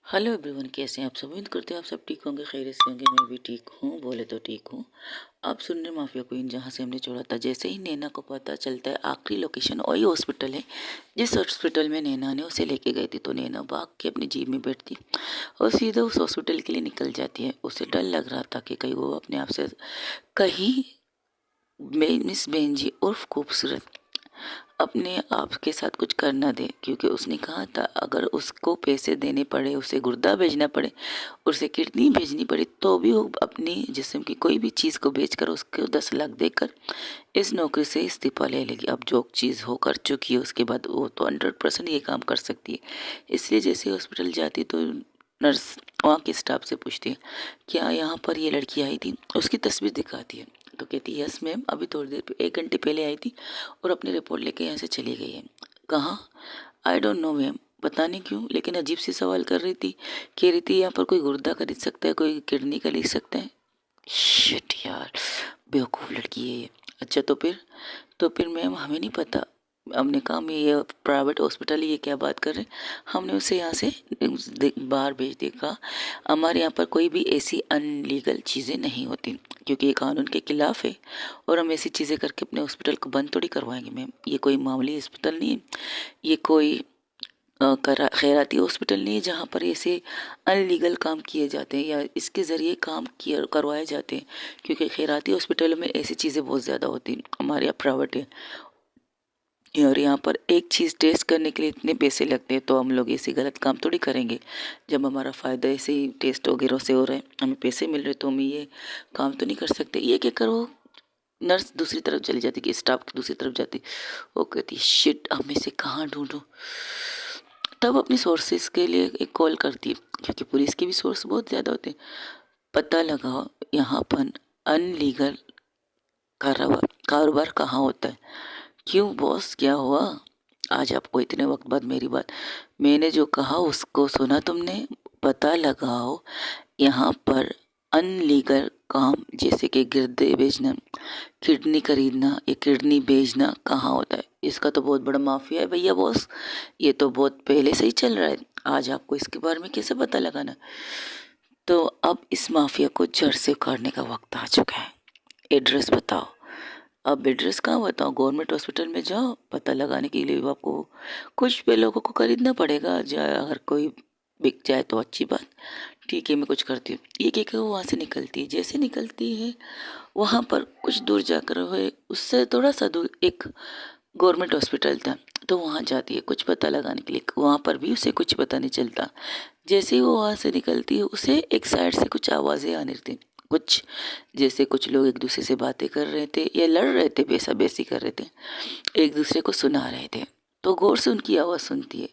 Hello everyone, कैसे हैं आप सब। उम्मीद करते हैं आप सब ठीक होंगे, खैरियत से होंगे। मैं भी ठीक हूँ, बोले तो ठीक हूँ। आप सुन रहे माफिया क्वीन, जहाँ से हमने छोड़ा था। जैसे ही नैना को पता चलता है आखिरी लोकेशन वही हॉस्पिटल है जिस हॉस्पिटल में नैना ने उसे लेके गई थी, तो नैना भाग के अपनी जीप में बैठती और सीधा उस हॉस्पिटल के लिए निकल जाती है। उसे डर लग रहा था कि कहीं वो अपने आप से कहीं मिस बेंजी उर्फ खूबसूरत अपने आप के साथ कुछ कर ना दे, क्योंकि उसने कहा था अगर उसको पैसे देने पड़े, उसे गुर्दा भेजना पड़े, उसे किडनी भेजनी पड़े, तो भी वो अपनी जिस्म की कोई भी चीज़ को बेचकर उसको 10 लाख देकर इस नौकरी से इस्तीफा ले लेगी। अब जो चीज़ हो कर चुकी है उसके बाद वो तो 100% ये काम कर सकती है। इसलिए जैसे हॉस्पिटल जाती तो नर्स वहाँ के स्टाफ से पूछती है क्या यहाँ पर ये लड़की आई थी, उसकी तस्वीर दिखाती है। तो कहती है यस मैम, अभी थोड़ी देर 1 घंटे पहले आई थी और अपनी रिपोर्ट लेके यहाँ से चली गई है। कहाँ? आई डोंट नो मैम, पता नहीं क्यों, लेकिन अजीब सी सवाल कर रही थी। कह रही थी यहाँ पर कोई गुर्दा खरीद सकता है, कोई किडनी खरीद सकता है। शिट यार, बेवकूफ़ लड़की है ये। अच्छा तो फिर मैम हमें नहीं पता। हमने कहा मैं ये प्राइवेट हॉस्पिटल है, ये क्या बात कर रहे हैं। हमने उसे यहाँ से बाहर भेज देखा। हमारे यहाँ पर कोई भी ऐसी अनलीगल चीज़ें नहीं होती, क्योंकि ये कानून के खिलाफ है। और हम ऐसी चीज़ें करके अपने हॉस्पिटल को बंद थोड़ी करवाएंगे मैम। ये कोई मामूली हॉस्पिटल नहीं है, ये कोई खैराती हॉस्पिटल नहीं है जहाँ पर ऐसे अनलीगल काम किए जाते हैं या इसके ज़रिए काम किए करवाए जाते हैं। क्योंकि खैराती हॉस्पिटलों में ऐसी चीज़ें बहुत ज़्यादा होती हैं, हमारे यहाँ प्राइवेट है। और यहाँ पर एक चीज़ टेस्ट करने के लिए इतने पैसे लगते हैं, तो हम लोग ऐसे गलत काम थोड़ी करेंगे। जब हमारा फ़ायदा ऐसे ही टेस्ट वगैरह से हो रहा है, हमें पैसे मिल रहे, तो हम ये काम तो नहीं कर सकते। ये क्या करो, नर्स दूसरी तरफ चली जाती कि स्टाफ दूसरी तरफ जाती। वो कहती शिट, अब मैं इसे कहाँ ढूंढूं। तब अपनी सोर्सेज के लिए एक कॉल करती है, क्योंकि पुलिस के भी सोर्स बहुत ज़्यादा होते हैं। पता लगाओ यहाँ पर अनलीगल कारोबार कारोबार कहाँ होता है। क्यों बॉस, क्या हुआ? आज आपको इतने वक्त बाद मेरी बात, मैंने जो कहा उसको सुना तुमने? पता लगाओ यहाँ पर अनलीगल काम जैसे कि गिरदे बेचना, किडनी खरीदना या किडनी बेचना कहाँ होता है। इसका तो बहुत बड़ा माफिया है भैया बॉस, ये तो बहुत पहले से ही चल रहा है। आज आपको इसके बारे में कैसे पता लगाना। तो अब इस माफिया को जड़ से उखाड़ने का वक्त आ चुका है। एड्रेस बताओ। अब एड्रेस कहाँ बताओ? गवर्नमेंट हॉस्पिटल में जाओ, पता लगाने के लिए आपको कुछ पे लोगों को खरीदना पड़ेगा। अगर कोई बिक जाए तो अच्छी बात, ठीक है मैं कुछ करती हूँ। ये कह के वो वहाँ से निकलती है। जैसे निकलती है वहाँ पर कुछ दूर जाकर हुए, उससे थोड़ा सा दूर एक गवर्नमेंट हॉस्पिटल था, तो वहाँ जाती है कुछ पता लगाने के लिए। वहाँ पर भी उसे कुछ पता नहीं चलता। जैसे ही वो वहाँ से निकलती है, उसे एक साइड से कुछ आवाज़ें आने लगती, कुछ जैसे कुछ लोग एक दूसरे से बातें कर रहे थे या लड़ रहे थे, बेसा बेसी कर रहे थे, एक दूसरे को सुना रहे थे। तो गौर से उनकी आवाज़ सुनती है।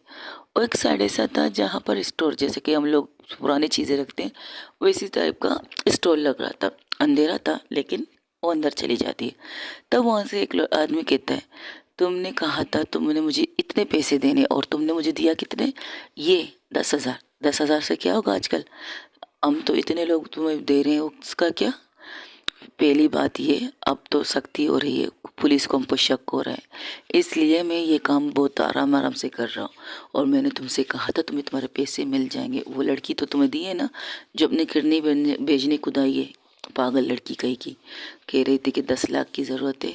और एक साइड ऐसा था जहाँ पर स्टोर, जैसे कि हम लोग पुरानी चीज़ें रखते हैं, वैसी टाइप का स्टोर लग रहा था। अंधेरा था लेकिन वो अंदर चली जाती है। तब वहाँ से एक आदमी कहता है तुमने कहा था तुमने मुझे इतने पैसे देने और तुमने मुझे दिया कितने? ये 10,000। 10,000 से क्या होगा आजकल, हम तो इतने लोग तुम्हें दे रहे हैं, उसका क्या? पहली बात ये, अब तो सख्ती हो रही है, पुलिस को हम पर शक हो रहा है, इसलिए मैं ये काम बहुत आराम आराम से कर रहा हूँ। और मैंने तुमसे कहा था तुम्हें तुम्हारे पैसे मिल जाएंगे। वो लड़की तो तुम्हें दी है ना, जो अपनी किडनी भेजने खुद आई है, पागल लड़की कहीं की। कह रही थी कि 10 लाख की ज़रूरत है,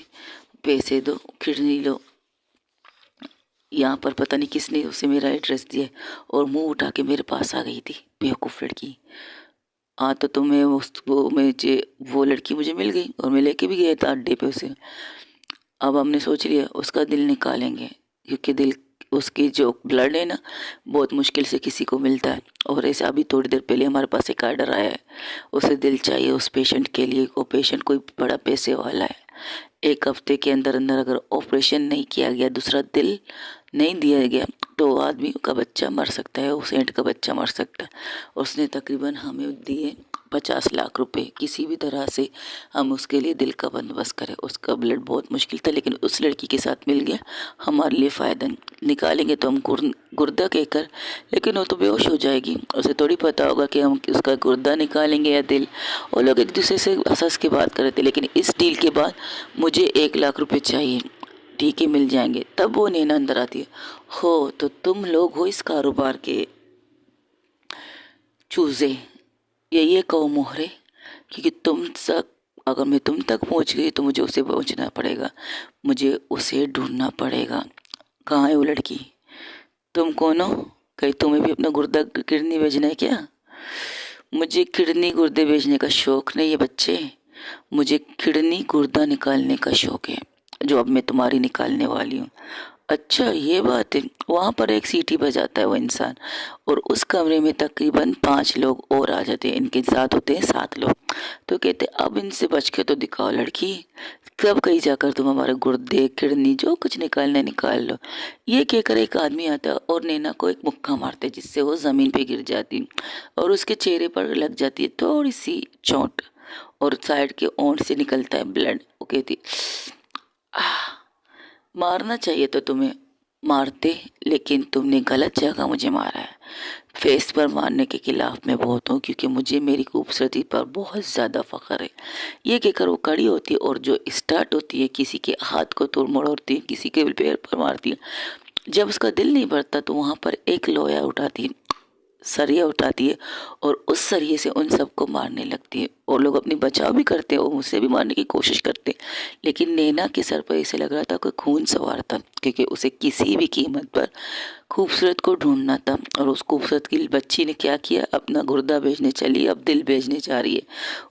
पैसे दो, किडनी लो। यहाँ पर पता नहीं किसने उसे मेरा एड्रेस दिया और मुंह उठा के मेरे पास आ गई थी, बेवकूफ़ लड़की। हाँ तो तुम्हें वो लड़की मुझे मिल गई और मैं लेके भी गया था अड्डे पे उसे। अब हमने सोच लिया उसका दिल निकालेंगे, क्योंकि दिल, उसकी जो ब्लड है ना, बहुत मुश्किल से किसी को मिलता है। और ऐसे अभी थोड़ी देर पहले हमारे पास एक आर्डर आया है, उसे दिल चाहिए उस पेशेंट के लिए। वो पेशेंट कोई बड़ा पैसे वाला है। 1 हफ्ते के अंदर अंदर अगर ऑपरेशन नहीं किया गया, दूसरा दिल नहीं दिया गया, तो आदमी का बच्चा मर सकता है, उस एंड का बच्चा मर सकता है। उसने तकरीबन हमें दिए 50 लाख रुपए। किसी भी तरह से हम उसके लिए दिल का बंदोबस्त करें। उसका ब्लड बहुत मुश्किल था, लेकिन उस लड़की के साथ मिल गया, हमारे लिए फ़ायदा। निकालेंगे तो हम गुर्दा कहकर, लेकिन वो तो बेहोश हो जाएगी। उसे थोड़ी पता होगा कि हम उसका गुर्दा निकालेंगे या दिल। वो लोग एक दूसरे से हंस के बात कर रहे थे। लेकिन इस डील के बाद मुझे 1 लाख रुपए चाहिए। ठीक है मिल जाएंगे। तब वो नैना अंदर आती है। हो तो तुम लोग हो इस कारोबार के चूज़े, ये कहो मोहरे, क्योंकि तुम तक, अगर मैं तुम तक पहुंच गई तो मुझे उसे पहुंचना पड़ेगा, मुझे उसे ढूंढना पड़ेगा। कहाँ है वो लड़की? तुम कौन हो? कहीं तुम्हें भी अपना गुर्दा किडनी भेजना है क्या? मुझे किडनी गुर्दे भेजने का शौक नहीं है बच्चे, मुझे किडनी गुर्दा निकालने का शौक है, जो अब मैं तुम्हारी निकालने वाली हूँ। अच्छा ये बात है। वहाँ पर एक सीटी बजाता है वो इंसान, और उस कमरे में तकरीबन 5 लोग और आ जाते हैं, इनके साथ होते हैं 7 लोग। तो कहते अब इनसे बच के तो दिखाओ लड़की, कब कहीं जाकर तुम हमारे गुर्दे किडनी जो कुछ निकालना है निकाल लो। ये कहकर एक आदमी आता है और नैना को एक मुक्का मारता है, जिससे वो ज़मीन पे गिर जाती और उसके चेहरे पर लग जाती है थोड़ी सी चोट, और साइड के ओंठ से निकलता है ब्लड। वो कहती मारना चाहिए तो तुम्हें मारते, लेकिन तुमने गलत जगह मुझे मारा है। फेस पर मारने के खिलाफ मैं बहुत हूँ, क्योंकि मुझे मेरी खूबसूरती पर बहुत ज़्यादा फ़ख्र है। ये कहकर वो खड़ी होती है और जो स्टार्ट होती है, किसी के हाथ को तोड़ मोड़ती है, किसी के पैर पर मारती है। जब उसका दिल नहीं भरता तो वहाँ पर एक लोया उठाती है, सरिया उठाती है, और उस सरिये से उन सबको मारने लगती है। और लोग अपनी बचाव भी करते हैं और मुझसे भी मारने की कोशिश करते हैं, लेकिन नैना के सर पर ऐसे लग रहा था कोई खून सवार था, क्योंकि उसे किसी भी कीमत पर खूबसूरत को ढूंढना था। और उस खूबसूरत की बच्ची ने क्या किया, अपना गुर्दा बेचने चली, अब दिल बेचने जा रही है,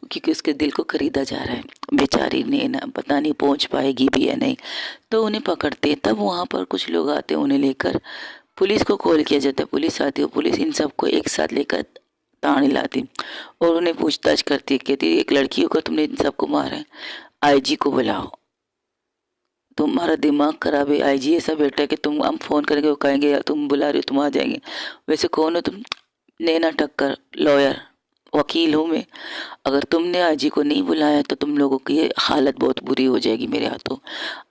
क्योंकि उसके दिल को खरीदा जा रहा है। बेचारी नैना पता नहीं पहुंच पाएगी भी या नहीं। तो उन्हें पकड़ते, तब वहाँ पर कुछ लोग आते हैं, उन्हें लेकर पुलिस को कॉल किया जाता है। पुलिस आती है, पुलिस इन सबको एक साथ लेकर थाने लाती और उन्हें पूछताछ करती है। कहती है एक लड़की होकर तुमने इन सबको मारा है, आईजी को बुलाओ। तुम्हारा दिमाग खराब है? आईजी ऐसा बेटा है कि तुम हम फोन करेंगे वो कहेंगे या तुम बुला रहे हो तुम आ जाएंगे? वैसे कौन हो तुम? नैना टक्कर, लॉयर, वकील हूँ मैं। अगर तुमने आईजी को नहीं बुलाया तो तुम लोगों की ये हालत बहुत बुरी हो जाएगी मेरे हाथों।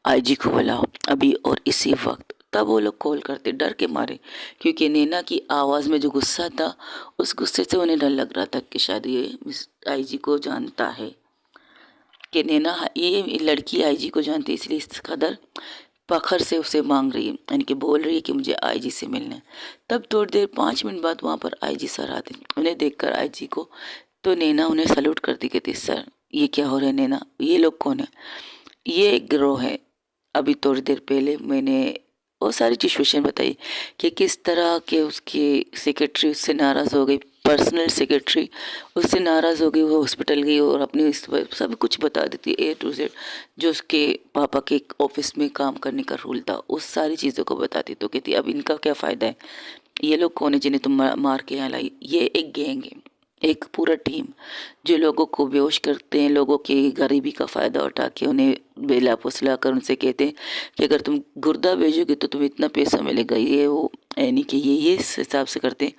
आईजी को बुलाओ अभी और इसी वक्त। तब वो लोग कॉल करते डर के मारे, क्योंकि नैना की आवाज़ में जो गुस्सा था, उस गुस्से से उन्हें डर लग रहा था कि शायद ये मिस आईजी को जानता है, कि नैना ये लड़की आईजी को जानती है, इसलिए इस कदर फखर से उसे मांग रही है, यानी कि बोल रही है कि मुझे आईजी से मिलना है। तब थोड़ी देर 5 मिनट बाद वहाँ पर आईजी सर आते। उन्हें देखकर आईजी को, तो नैना उन्हें सल्यूट करती, कहती सर ये क्या हो रहा है? नैना ये लोग कौन है? ये एक गिरोह है। अभी थोड़ी देर पहले मैंने वो सारी सिचुएशन बताई कि किस तरह के उसके सेक्रेटरी उससे नाराज़ हो गई, पर्सनल सेक्रेटरी उससे नाराज़ हो गई, वो हॉस्पिटल गई और अपनी सब कुछ बता देती है A to Z, जो उसके पापा के ऑफिस में काम करने का रूल था उस सारी चीज़ों को बताती। तो कहती अब इनका क्या फ़ायदा है? ये लोग कौन है जिन्हें तुम मार के यहाँ लाई? ये एक गैंग है, एक पूरा टीम, जो लोगों को बेहोश करते हैं, लोगों की गरीबी का फ़ायदा उठा के उन्हें बेला फुसला कर उनसे कहते हैं कि अगर तुम गुर्दा भेजोगे तो तुम्हें इतना पैसा मिलेगा, ये वो, यानी कि ये इस हिसाब से करते हैं।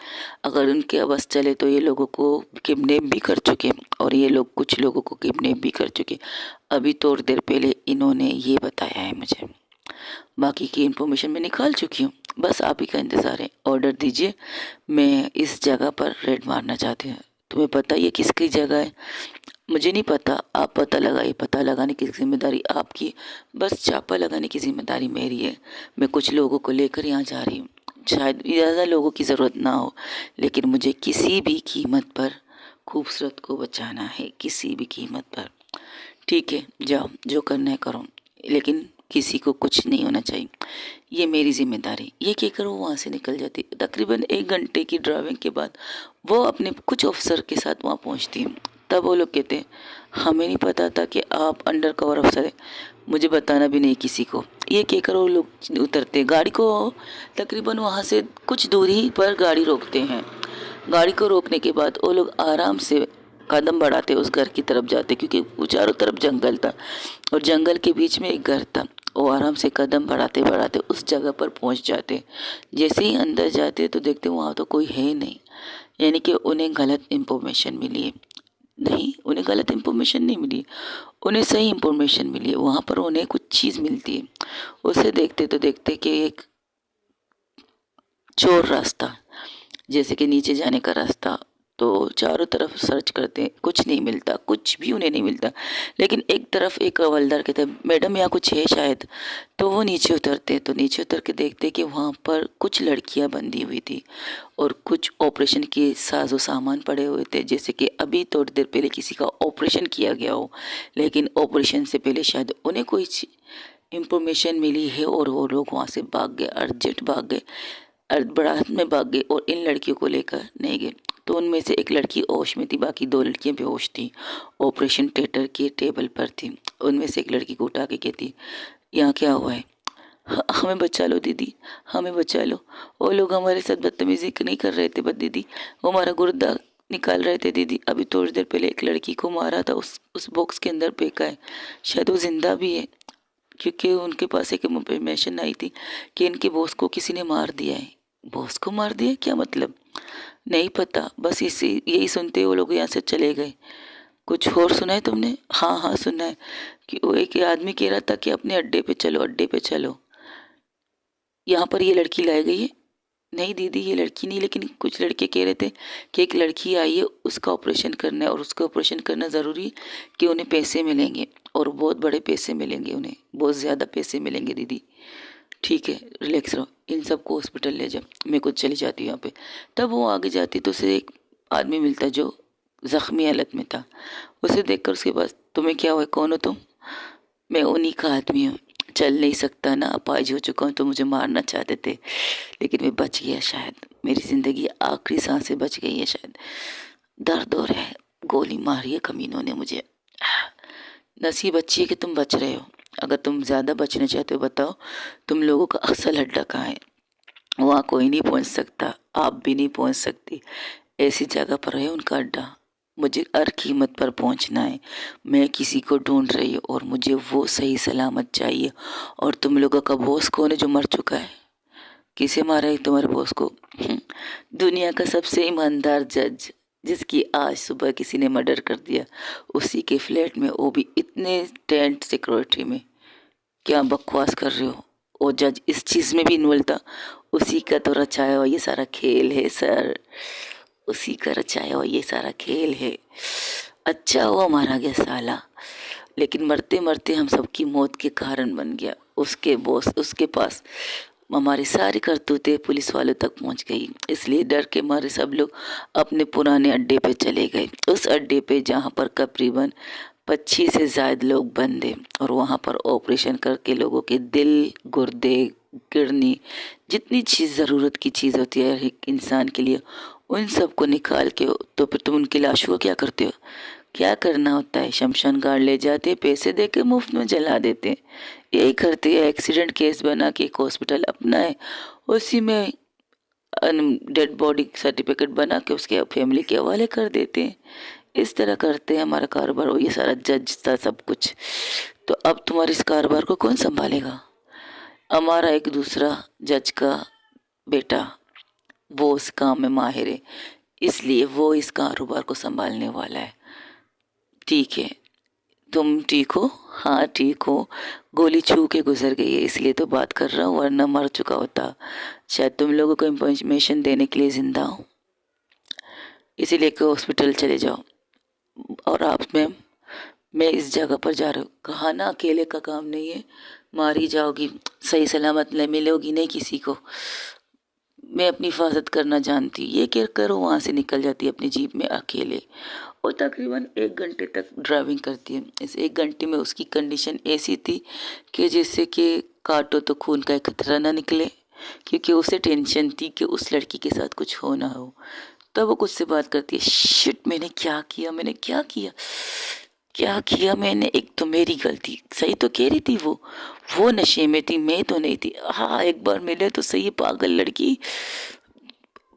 अगर उनके बस चले तो ये लोगों को किडनैप भी कर चुके हैं, और ये लोग कुछ लोगों को किडनैप भी कर चुके। अभी थोड़ी देर पहले इन्होंने ये बताया है मुझे, बाकी की इन्फॉर्मेशन मैं निकाल चुकी हूँ, बस आप ही का इंतज़ार है। ऑर्डर दीजिए, मैं इस जगह पर रेड मारना चाहती हूँ। तुम्हें पता ये किसकी जगह है? मुझे नहीं पता, आप पता लगाइए। पता लगाने की जिम्मेदारी आपकी, बस छापा लगाने की जिम्मेदारी मेरी है। मैं कुछ लोगों को लेकर यहाँ जा रही हूँ, शायद ज़्यादा लोगों की ज़रूरत ना हो, लेकिन मुझे किसी भी कीमत पर खूबसूरत को बचाना है, किसी भी कीमत पर। ठीक है जाओ, जो करना है करो, लेकिन किसी को कुछ नहीं होना चाहिए, ये मेरी जिम्मेदारी। ये कहकर वो वहाँ से निकल जाती। तकरीबन 1 घंटे की ड्राइविंग के बाद वो अपने कुछ ऑफिसर के साथ वहाँ पहुँचती है। तब वो लोग कहते हैं हमें नहीं पता था कि आप अंडर कवर अफसर हैं, मुझे बताना भी नहीं किसी को। ये कहकर वो लोग उतरते, गाड़ी को तकरीबन वहाँ से कुछ दूरी पर गाड़ी रोकते हैं। गाड़ी को रोकने के बाद वो लोग आराम से कदम बढ़ाते उस घर की तरफ जाते, क्योंकि वो चारों तरफ जंगल था और जंगल के बीच में एक घर था। वो आराम से कदम बढ़ाते बढ़ाते उस जगह पर पहुंच जाते। जैसे ही अंदर जाते तो देखते वहाँ तो कोई है नहीं, यानी कि उन्हें गलत इन्फॉर्मेशन मिली है। नहीं, उन्हें गलत इन्फॉर्मेशन नहीं मिली, उन्हें सही इन्फॉर्मेशन मिली है। वहाँ पर उन्हें कुछ चीज़ मिलती है, उसे देखते तो देखते कि एक चोर रास्ता, जैसे कि नीचे जाने का रास्ता, तो चारों तरफ सर्च करते हैं, कुछ नहीं मिलता, कुछ भी उन्हें नहीं मिलता। लेकिन एक तरफ एक हवलदार कहते हैं मैडम यहाँ कुछ है शायद। तो वो नीचे उतरते, तो नीचे उतर के देखते कि वहाँ पर कुछ लड़कियाँ बंधी हुई थी और कुछ ऑपरेशन के साजो सामान पड़े हुए थे, जैसे कि अभी थोड़ी देर पहले किसी का ऑपरेशन किया गया हो, लेकिन ऑपरेशन से पहले शायद उन्हें कोई इंफॉर्मेशन मिली है और वो लोग वहाँ से भाग गए, अर्जेंट भाग गए, बरात में भाग गए और इन लड़कियों को लेकर नहीं गए। तो उनमें से एक लड़की होश में थी, बाकी दो लड़कियां बेहोश थी, ऑपरेशन थिएटर के टेबल पर थी। उनमें से एक लड़की को उठा के कहती यहाँ क्या हुआ है, हमें बचा लो दीदी, हमें बचा लो, वो लोग हमारे साथ बदतमीजी नहीं कर रहे थे बस दीदी, वो हमारा गुर्दा निकाल रहे थे दीदी, अभी थोड़ी देर पहले एक लड़की को मारा था, उस बॉक्स के अंदर फेंका है, शायद वो जिंदा भी है, क्योंकि उनके पास एक इंफॉर्मेशन आई थी कि इनके बॉस को किसी ने मार दिया है। बॉस को मार दिया क्या मतलब, नहीं पता, बस इसी यही सुनते वो लोग यहाँ से चले गए। कुछ और सुना है तुमने? हाँ हाँ सुना है कि वो एक आदमी कह रहा था कि अपने अड्डे पे चलो, अड्डे पे चलो, यहाँ पर ये लड़की लाई गई है। नहीं दीदी ये लड़की नहीं, लेकिन कुछ लड़के कह रहे थे कि एक लड़की आई है, उसका ऑपरेशन करना है और उसका ऑपरेशन करना ज़रूरी है कि उन्हें पैसे मिलेंगे और बहुत बड़े पैसे मिलेंगे, उन्हें बहुत ज़्यादा पैसे मिलेंगे दीदी। ठीक है रिलैक्स रहो, इन सबको हॉस्पिटल ले जाओ, मैं खुद चली जाती हूँ यहाँ पे। तब वो आगे जाती तो उसे एक आदमी मिलता जो ज़ख्मी हालत में था। उसे देखकर उसके पास तुम्हें क्या हुआ, कौन हो तुम? मैं उन्हीं का आदमी हूँ, चल नहीं सकता ना, अपाहिज हो चुका हूँ, तो मुझे मारना चाहते थे लेकिन मैं बच गया, शायद मेरी ज़िंदगी आखिरी सांसें बच गई है, शायद दर्द हो रहा है, गोली मारी है कमीनों ने मुझे, नसीब अच्छी है कि तुम बच रहे हो, अगर तुम ज़्यादा बचना चाहते हो बताओ तुम लोगों का असल अड्डा कहाँ है? वहाँ कोई नहीं पहुँच सकता, आप भी नहीं पहुँच सकती, ऐसी जगह पर है उनका अड्डा, मुझे हर कीमत पर पहुंचना है, मैं किसी को ढूंढ रही हूँ और मुझे वो सही सलामत चाहिए। और तुम लोगों का बॉस कौन है जो मर चुका है? किसे मारा है तुम्हारे बॉस को? दुनिया का सबसे ईमानदार जज, जिसकी आज सुबह किसी ने मर्डर कर दिया, उसी के फ्लैट में, वो भी इतने टेंट सिक्योरिटी में। क्या बकवास कर रहे हो? वो जज इस चीज़ में भी इन्वॉल्व था, उसी का तो रचाया हुआ ये सारा खेल है सर, उसी का रचाया हुआ ये सारा खेल है। अच्छा हुआ मारा गया साला, लेकिन मरते मरते हम सबकी मौत के कारण बन गया। उसके बॉस, उसके पास हमारी सारी करतूतें पुलिस वालों तक पहुंच गई, इसलिए डर के मारे सब लोग अपने पुराने अड्डे पे चले गए, उस अड्डे पे जहां पर तकरीबन 25 से ज़ायद लोग बंदे, और वहां पर ऑपरेशन करके लोगों के दिल, गुर्दे, किडनी, जितनी चीज़ ज़रूरत की चीज़ होती है एक इंसान के लिए, उन सब को निकाल के, तो फिर तुम उनकी लाशों को क्या करते हो? क्या करना होता है? शमशान घाट ले जाते, पैसे दे के मुफ्त में जला देते, यही करते हैं। एक्सीडेंट केस बना के एक हॉस्पिटल अपना है, उसी में डेड बॉडी सर्टिफिकेट बना के उसके फैमिली के हवाले कर देते हैं। इस तरह करते हैं हमारा कारोबार, और ये सारा जज था सब कुछ। तो अब तुम्हारे इस कारोबार को कौन संभालेगा? हमारा एक दूसरा जज का बेटा, वो उस काम में माहिर है, इसलिए वो इस कारोबार को संभालने वाला है। ठीक है, तुम ठीक हो? हाँ ठीक हो, गोली छू के गुजर गई है इसलिए तो बात कर रहा हूँ, वरना मर चुका होता। शायद तुम लोगों को इंफॉर्मेशन देने के लिए जिंदा हूँ, इसीलिए कि हॉस्पिटल चले जाओ। और आप मैम, मैं इस जगह पर जा रहा हूँ। कहा ना अकेले का काम नहीं है, मारी जाओगी, सही सलामत नहीं मिलोगी नहीं किसी को, मैं अपनी हिफाजत करना जानती, ये क्या करो, वहाँ से निकल जाती है अपनी जीप में अकेले, और तकरीबन 1 घंटे तक ड्राइविंग करती है। इस 1 घंटे में उसकी कंडीशन ऐसी थी कि जैसे कि काटो तो खून का एक कतरा ना निकले, क्योंकि उसे टेंशन थी कि उस लड़की के साथ कुछ हो ना हो। तब वो खुद से बात करती है, शिट मैंने क्या किया, मैंने क्या किया, क्या किया मैंने, एक तो मेरी गलती, सही तो कह रही थी वो नशे में थी, मैं तो नहीं थी। हाँ एक बार मिले तो सही, पागल लड़की,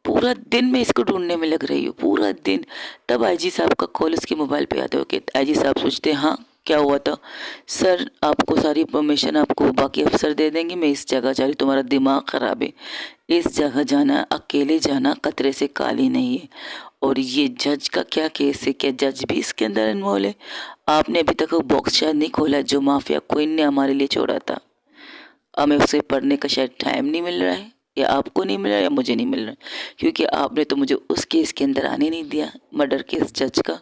पूरा दिन मैं इसको ढूंढने में लग रही हूँ, पूरा दिन। तब आईजी साहब का कॉल उसके मोबाइल पे आता है कि आईजी साहब सोचते हैं हाँ क्या हुआ था? सर आपको सारी इंफॉर्मेशन आपको बाकी अफसर दे देंगे, मैं इस जगह जा रही, तुम्हारा दिमाग ख़राब है, इस जगह जाना, अकेले जाना खतरे से काली नहीं है। और ये जज का क्या केस है, क्या जज भी इसके अंदर इन्वॉल्व है? आपने अभी तक वो बॉक्स शायद नहीं खोला जो माफिया क्वीन ने हमारे लिए छोड़ा था, हमें उसे पढ़ने का शायद टाइम नहीं मिल रहा है। या आपको नहीं मिल रहा या मुझे नहीं मिल रहा, क्योंकि आपने तो मुझे उस केस के अंदर आने नहीं दिया, मर्डर केस जज का।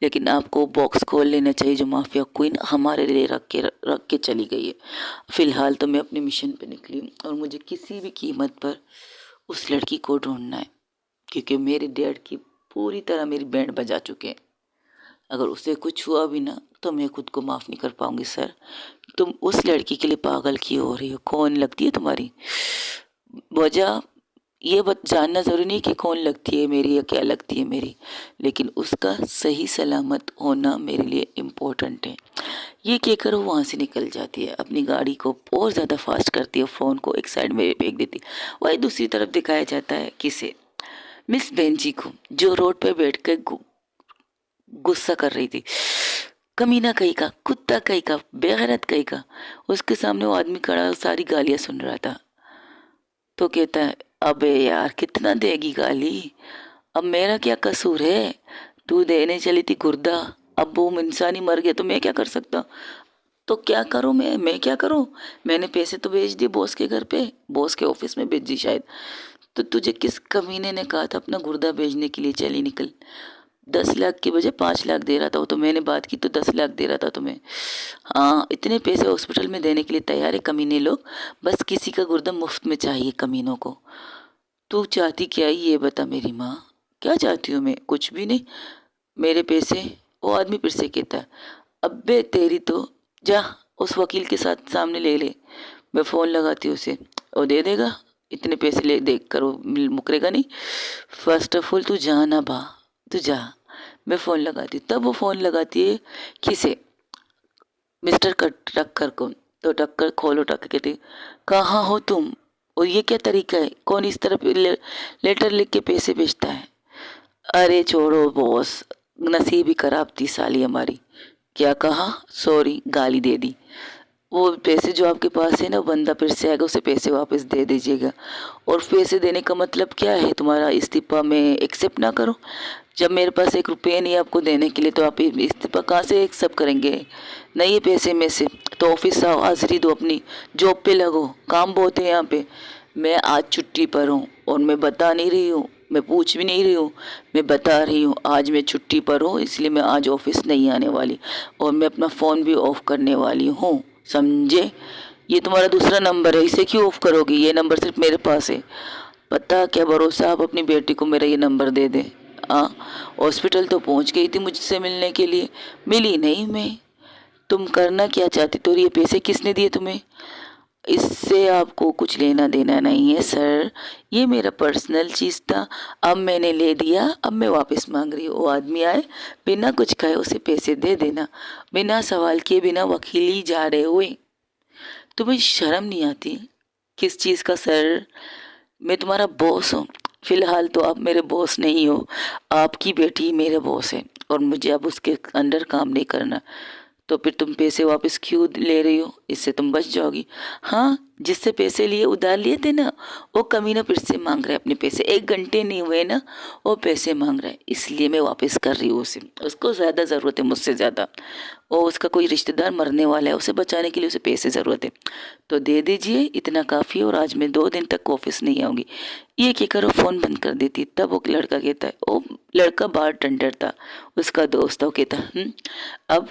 लेकिन आपको बॉक्स खोल लेना चाहिए जो माफिया क्वीन हमारे लिए रख के चली गई है। फ़िलहाल तो मैं अपने मिशन पे निकली हूँ और मुझे किसी भी कीमत पर उस लड़की को ढूंढना है, क्योंकि मेरे डैड की पूरी तरह मेरी बैंड बजा चुके हैं। अगर उसे कुछ हुआ भी ना तो मैं खुद को माफ़ नहीं कर पाऊंगी। सर, तुम उस लड़की के लिए पागल क्यों हो रही हो? कौन लगती है तुम्हारी वजह? ये जानना ज़रूरी नहीं कि कौन लगती है मेरी या क्या लगती है मेरी, लेकिन उसका सही सलामत होना मेरे लिए इम्पोर्टेंट है। ये कहकर वो वहाँ से निकल जाती है, अपनी गाड़ी को और ज़्यादा फास्ट करती है, फ़ोन को एक साइड में फेंक देती है। वही दूसरी तरफ दिखाया जाता है किसे? मिस बेंजी को, जो रोड पे बैठ कर गुस्सा कर रही थी। कमीना कहीं का, कुत्ता कहीं का, बेगैरत कहीं का। उसके सामने वो आदमी खड़ा सारी गालियां सुन रहा था। तो कहता है, अबे यार कितना देगी गाली, अब मेरा क्या कसूर है? तू देने चली थी गुर्दा, अब वो इंसान ही मर गया तो मैं क्या कर सकता? तो क्या करूं मैं क्या करूं? मैंने पैसे तो भेज दिए बॉस के घर पे, बॉस के ऑफिस में भेज दी शायद। तो तुझे किस कमीने ने कहा था अपना गुर्दा भेजने के लिए? चली निकल। 10 लाख की बजाय 5 लाख दे रहा था वो, तो मैंने बात की तो 10 लाख दे रहा था तुम्हें। हाँ, इतने पैसे हॉस्पिटल में देने के लिए तैयार है कमीने लोग, बस किसी का गुर्दा मुफ्त में चाहिए कमीनों को। तू चाहती क्या है ये बता मेरी माँ? क्या चाहती हूँ मैं? कुछ भी नहीं, मेरे पैसे। वो आदमी फिर से कहता है, अब्बे तेरी तो, जा उस वकील के साथ सामने ले ले, मैं फ़ोन लगाती हूँ उसे, वो दे देगा। इतने पैसे ले देख कर वो मुकरेगा नहीं। फर्स्ट ऑफ ऑल तू जा ना बा, तू जा, मैं फ़ोन लगाती हूँ। तब वो फ़ोन लगाती है किसे? मिस्टर टक्कर को। तो टक्कर खोलो, टक्कर कहती, कहाँ हो तुम? और ये क्या तरीका है? कौन इस तरह लेटर लिख के पैसे भेजता है? अरे छोड़ो बॉस, नसीब ही खराब थी साली हमारी। क्या कहा? सॉरी, गाली दे दी। वो पैसे जो आपके पास है ना, वो बंदा फिर से आएगा, उसे पैसे वापस दे दीजिएगा। और पैसे देने का मतलब क्या है तुम्हारा? इस्तीफा में एक्सेप्ट ना करो? जब मेरे पास 1 रुपये नहीं आपको देने के लिए तो आप इस्तीफा कहाँ से एक्सेप्ट करेंगे? नहीं है पैसे में से तो ऑफिस आओ, हाजिरी दो, अपनी जॉब पे लगो, काम बहुत है यहाँ पे। मैं आज छुट्टी पर हूँ और मैं बता नहीं रही हूँ, मैं पूछ भी नहीं रही हूँ, मैं बता रही हूँ आज मैं छुट्टी पर हूँ, इसलिए मैं आज ऑफिस नहीं आने वाली और मैं अपना फ़ोन भी ऑफ करने वाली हूँ, समझे? ये तुम्हारा दूसरा नंबर है, इसे क्यों ऑफ करोगी? ये नंबर सिर्फ मेरे पास है। पता क्या भरोसा आप अपनी बेटी को मेरा ये नंबर दे दें। हाँ, हॉस्पिटल तो पहुंच गई थी मुझसे मिलने के लिए, मिली नहीं मैं। तुम करना क्या चाहती? तो ये पैसे किसने दिए तुम्हें? इससे आपको कुछ लेना देना नहीं है सर, ये मेरा पर्सनल चीज़ था, अब मैंने ले दिया, अब मैं वापस मांग रही हूँ। वो आदमी आए, बिना कुछ कहे उसे पैसे दे देना, बिना सवाल किए, बिना वकीली जा रहे हुए। तुम्हें शर्म नहीं आती? किस चीज़ का सर? मैं तुम्हारा बॉस हूँ। फिलहाल तो आप मेरे बॉस नहीं हो, आपकी बेटी मेरे बॉस है और मुझे अब उसके अंडर काम नहीं करना। तो फिर तुम पैसे वापस क्यों ले रही हो? इससे तुम बच जाओगी। हाँ, जिससे पैसे लिए, उधार लिए थे ना, वो कमीना फिर से मांग रहा है अपने पैसे। 1 घंटे नहीं हुए ना, वो पैसे मांग रहा है, इसलिए मैं वापस कर रही हूँ उसे। उसको ज़्यादा ज़रूरत है मुझसे ज़्यादा, वो उसका कोई रिश्तेदार मरने वाला है, उसे बचाने के लिए उसे पैसे ज़रूरत है। तो दे दीजिए, इतना काफ़ी है और आज मैं 2 दिन तक ऑफिस नहीं आऊँगी। ये क्या करो, फ़ोन बंद कर देती। तब वो लड़का कहता है, वो लड़का बार टेंडर था, उसका दोस्त था, वो कहता, अब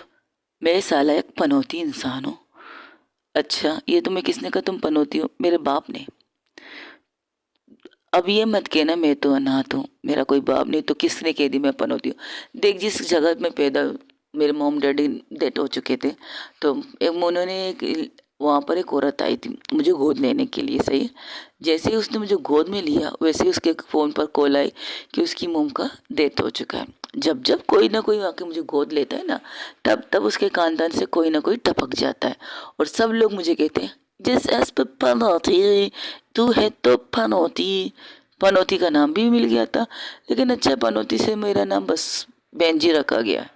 मैं साला एक पनौती इंसान हूँ। अच्छा, ये तुम्हें किसने कहा तुम पनौती हो? मेरे बाप ने। अब ये मत कहना मैं तो अनाथ हूँ, मेरा कोई बाप नहीं, तो किसने कह दी मैं पनौती हूँ? देख, जिस जगह में पैदा, मेरे मॉम डैडी डेथ हो चुके थे, तो एक उन्होंने एक वहाँ पर एक औरत आई थी मुझे गोद लेने के लिए, सही है? जैसे ही उसने मुझे गोद में लिया, वैसे ही उसके फ़ोन पर कॉल आई कि उसकी मोम का डेथ हो चुका है। जब जब कोई ना कोई आके मुझे गोद लेता है ना, तब तब उसके खानदान से कोई ना कोई टपक जाता है और सब लोग मुझे कहते हैं, जिस एस पे पनौती, तू है तो पनौती। पनौती का नाम भी मिल गया था, लेकिन अच्छा, पनौती से मेरा नाम बस बेंजी रखा गया।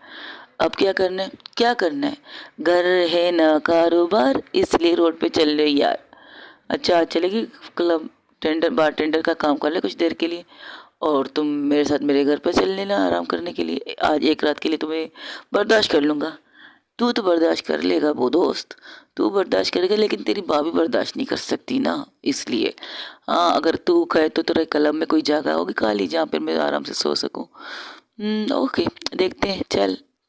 अब क्या करना है? क्या करना है? घर है ना कारोबार, इसलिए रोड पे चल रही यार। अच्छा, आज चलेगी क्लब, टेंडर बार टेंडर का काम कर ले कुछ देर के लिए, और तुम मेरे साथ मेरे घर पर चल लेना आराम करने के लिए। आज एक रात के लिए तुम्हें बर्दाश्त कर लूँगा, तू तो बर्दाश्त कर लेगा वो दोस्त, तू बर्दाश्त करेगा, लेकिन तेरी भाभी बर्दाश्त नहीं कर सकती ना, इसलिए। हाँ, अगर तू कहे तो तेरे क्लब में कोई जगह होगी खाली जहाँ पर मैं आराम से सो सकूँ। ओके, देखते हैं,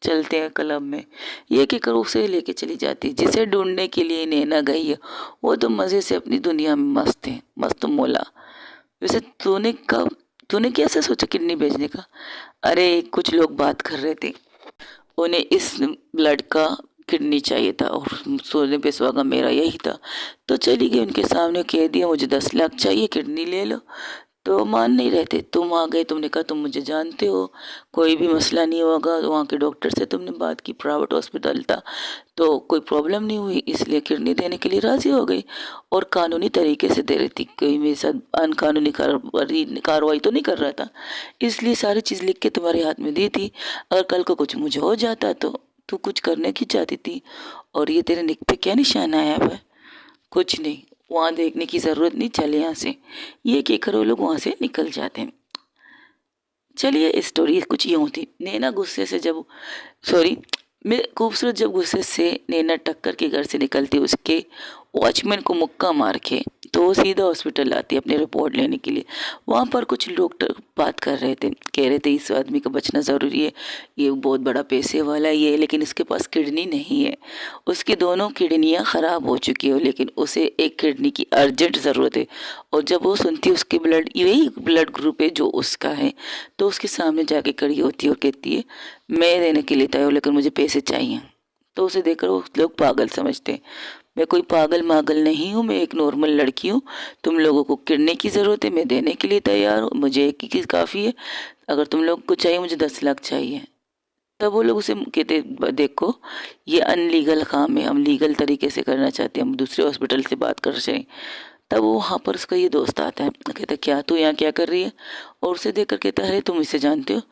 चलते हैं क्लब में। ये कहकर उसे लेके चली जाती। जिसे ढूंढने के लिए नैना गई है वो तो मज़े से अपनी दुनिया में मस्त है, मस्त मोला। वैसे तूने कैसे सोचा किडनी बेचने का? अरे कुछ लोग बात कर रहे थे, उन्हें इस ब्लड का किडनी चाहिए था और सोने पे सुहागा मेरा यही था। तो चली गई उनके सामने, कह दिया मुझे 10 लाख चाहिए, किडनी ले लो। तो मान नहीं रहते। तुम आ गए, तुमने कहा तुम मुझे जानते हो, कोई भी मसला नहीं होगा। तो वहाँ के डॉक्टर से तुमने बात की, प्राइवेट हॉस्पिटल था, तो कोई प्रॉब्लम नहीं हुई, इसलिए किडनी देने के लिए राज़ी हो गई। और कानूनी तरीके से दे रही थी, कोई मेरे साथ अनकानूनी कार्रवाई तो नहीं कर रहा था, इसलिए सारी चीज़ लिख के तुम्हारे हाथ में दी थी। अगर कल को कुछ मुझे हो जाता तो तू कुछ करने की चाहती थी। और ये तेरे निक पे क्या निशान आया हुआ है? कुछ नहीं, वहाँ देखने की ज़रूरत नहीं, चले यहाँ से। ये कहकर वो लोग वहाँ से निकल जाते हैं। चलिए, स्टोरी कुछ यूँ थी। नैना गुस्से से जब सॉरी मैं खूबसूरत जब गुस्से से नैना टक्कर के घर से निकलती, उसके वॉचमैन को मुक्का मार के, तो वो सीधा हॉस्पिटल आती है अपनी रिपोर्ट लेने के लिए। वहाँ पर कुछ लोग बात कर रहे थे, कह रहे थे इस आदमी का बचना ज़रूरी है, ये बहुत बड़ा पैसे वाला ये है, लेकिन इसके पास किडनी नहीं है, उसकी दोनों किडनियाँ ख़राब हो चुकी हो, लेकिन उसे एक किडनी की अर्जेंट ज़रूरत है। और जब वो सुनती है उसके ब्लड यही ब्लड ग्रुप है जो उसका है, तो उसके सामने जाके खड़ी होती है और कहती है मैं देने के लिए तैयार हूँ, लेकिन मुझे पैसे चाहिए। तो उसे देखकर वो लोग पागल समझते हैं। मैं कोई पागल मागल नहीं हूँ, मैं एक नॉर्मल लड़की हूँ। तुम लोगों को किडनी की ज़रूरत है, मैं देने के लिए तैयार हूँ, मुझे एक ही काफ़ी है। अगर तुम लोग को चाहिए, मुझे 10 लाख चाहिए। तब वो लोग उसे कहते देखो ये अनलीगल काम है, हम लीगल तरीके से करना चाहते हैं, हम दूसरे हॉस्पिटल से बात कर रहे हैं। तब वो वहाँ पर उसका ये दोस्त आता है, कहता क्या तू यहाँ क्या कर रही है? और उसे देखकर कहता है अरे तुम इसे जानते हो?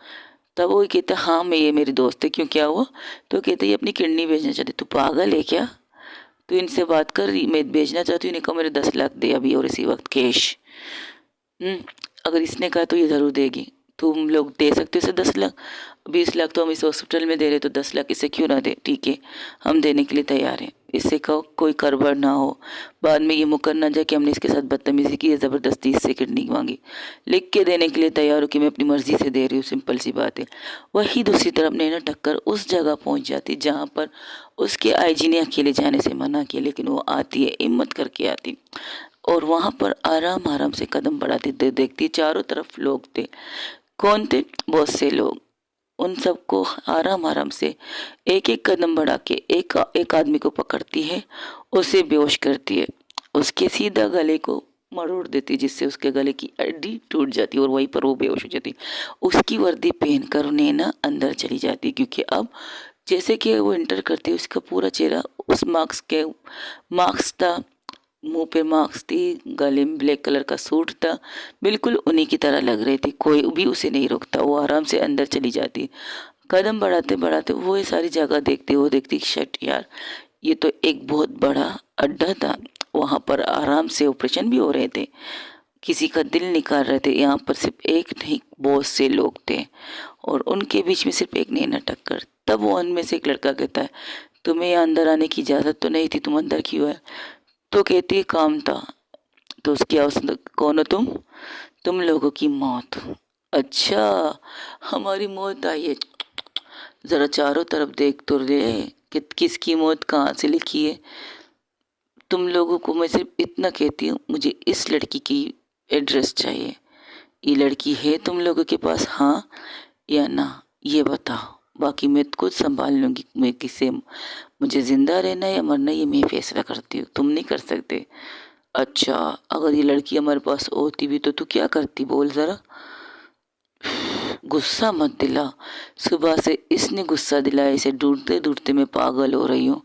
तब वो कहता है हाँ मैं, ये मेरी दोस्त है, क्यों क्या हुआ? तो कहता है ये अपनी किडनी बेचना चाहती। तू पागल है क्या? तो इनसे बात कर, मैं बेचना चाहती हूँ। इन्हें कहा मेरे 10 लाख दे अभी और इसी वक्त कैश। हम्म, अगर इसने कहा तो ये ज़रूर देगी। तुम लोग दे सकते हो इसे 10 लाख, 20 लाख तो हम इस हॉस्पिटल में दे रहे, तो 10 लाख इसे क्यों ना दे? ठीक है, हम देने के लिए तैयार हैं। इससे कहो कोई गड़बड़ ना हो, बाद में ये मुकर ना जाए कि हमने इसके साथ बदतमीजी की है, ज़बरदस्ती इससे किडनी मांगी। लिख के देने के लिए तैयार हो कि मैं अपनी मर्ज़ी से दे रही हूँ, सिंपल सी बात है। वही दूसरी तरफ नैना टक्कर उस जगह पहुँच जाती जहाँ पर उसके आईजी ने अकेले जाने से मना किया, लेकिन वो आती है, हिम्मत करके आती। और वहाँ पर आराम आराम से कदम बढ़ाती देखती, चारों तरफ लोग थे। कौन थे? बहुत से लोग। उन सबको आराम आराम से एक एक कदम बढ़ा के एक एक आदमी को पकड़ती है, उसे बेहोश करती है, उसके सीधा गले को मरोड़ देती, जिससे उसके गले की हड्डी टूट जाती और वहीं पर वो बेहोश हो जाती। उसकी वर्दी पहनकर नैना अंदर चली जाती, क्योंकि अब जैसे कि वो इंटर करती है, उसका पूरा चेहरा उस मार्क्स था, मुंह पे मास्क थी, गले में ब्लैक कलर का सूट था, बिल्कुल उन्हीं की तरह लग रही थी। कोई भी उसे नहीं रोकता, वो आराम से अंदर चली जाती। कदम बढ़ाते बढ़ाते वो ये सारी जगह देखती, वो देखती शट यार, ये तो एक बहुत बड़ा अड्डा था, वहाँ पर आराम से ऑपरेशन भी हो रहे थे, किसी का दिल निकाल रहे थे। यहाँ पर सिर्फ एक नहीं, बहुत से लोग थे, और उनके बीच में सिर्फ एक नैना टक्कर। तब वो उनमें से एक लड़का कहता है तुम्हें यहाँ अंदर आने की इजाज़त तो नहीं थी, तुम अंदर क्यों है? तो कहती है काम था। तो उसकी आवाज़ कौन हो तुम लोगों की मौत। अच्छा, हमारी मौत आई है, ज़रा चारों तरफ देख तो ले कि किसकी मौत कहाँ से लिखी है। तुम लोगों को मैं सिर्फ इतना कहती हूँ, मुझे इस लड़की की एड्रेस चाहिए। ये लड़की है तुम लोगों के पास, हाँ या ना, ये बताओ, बाकी मैं खुद संभाल लूँगी। मैं किसे, मुझे ज़िंदा रहना या मरना ये मैं फैसला करती हूँ, तुम नहीं कर सकते। अच्छा, अगर ये लड़की हमारे पास होती भी तो तू क्या करती, बोल ज़रा। गुस्सा मत दिला, सुबह से इसने गुस्सा दिलाया, इसे ढूंढते ढूंढते मैं पागल हो रही हूँ,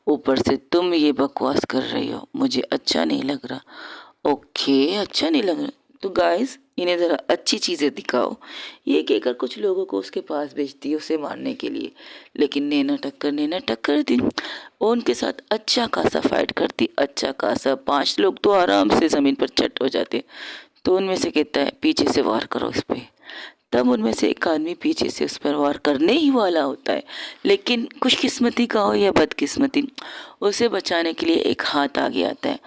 ऊपर से तुम ये बकवास कर रही हो, मुझे अच्छा नहीं लग रहा। ओके, अच्छा नहीं लग रहा तो गाइस इन्हें ज़रा अच्छी चीज़ें दिखाओ। ये कहकर कुछ लोगों को उसके पास भेजती है उसे मारने के लिए, लेकिन नैना टक्कर थी, वो उनके साथ अच्छा खासा फाइट करती, अच्छा खासा। 5 लोग तो आराम से ज़मीन पर चट हो जाते। तो उनमें से कहता है पीछे से वार करो इस पे। तब उनमें से एक आदमी पीछे से उस पर वार करने ही वाला होता है, लेकिन खुशकिस्मती का हो या बदकिस्मती, उसे बचाने के लिए एक हाथ आगे आता है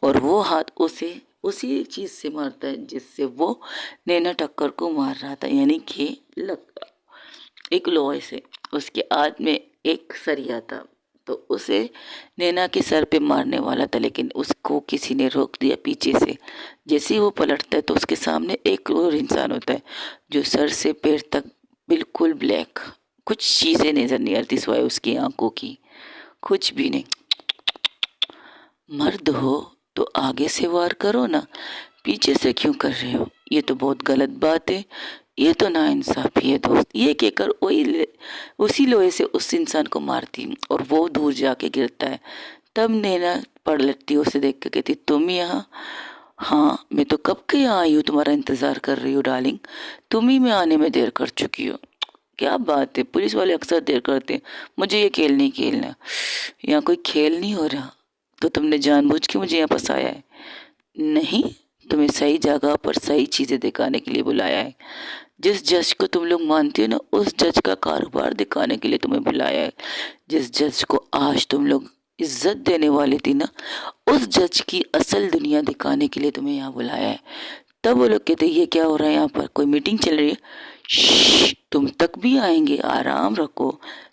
और वो हाथ उसे उसी चीज़ से मारता है जिससे वो नैना टक्कर को मार रहा था, यानी कि एक लोहे से। उसके हाथ में एक सरिया था, तो उसे नैना के सर पे मारने वाला था, लेकिन उसको किसी ने रोक दिया पीछे से। जैसे ही वो पलटता है तो उसके सामने एक और इंसान होता है जो सर से पैर तक बिल्कुल ब्लैक, कुछ चीज़ें नजर नहीं आती सिवाय उसकी आंखों की, कुछ भी नहीं। मर्द हो तो आगे से वार करो ना, पीछे से क्यों कर रहे हो? ये तो बहुत गलत बात है, ये तो नाइंसाफी है दोस्त। ये कहकर उसी लोहे से उस इंसान को मारती और वो दूर जाके गिरता है। तब नैना पलटती उसे देख के कहती, तुम यहाँ? हाँ, मैं तो कब के यहाँ आई हूँ, तुम्हारा इंतजार कर रही हूँ डार्लिंग, तुम ही में आने में देर कर चुकी हो। क्या बात है, पुलिस वाले अक्सर देर करते हैं, मुझे ये खेल नहीं खेलना। यहाँ कोई खेल नहीं हो रहा, तो तुमने जानबूझ के मुझे यहाँ फंसाया है? नहीं, तुम्हें सही जगह पर सही चीजें दिखाने के लिए बुलाया है। जिस जज को तुम लोग मानते हो ना, उस जज का कारोबार दिखाने के लिए तुम्हें बुलाया है। जिस जज को आज तुम लोग इज्जत देने वाले थी ना, उस जज की असल दुनिया दिखाने के लिए तुम्हें यहाँ बुलाया है। तब वो लोग कहते, ये क्या हो रहा है यहाँ पर, कोई मीटिंग चल रही है? तुम तक भी आएंगे, आराम रखो,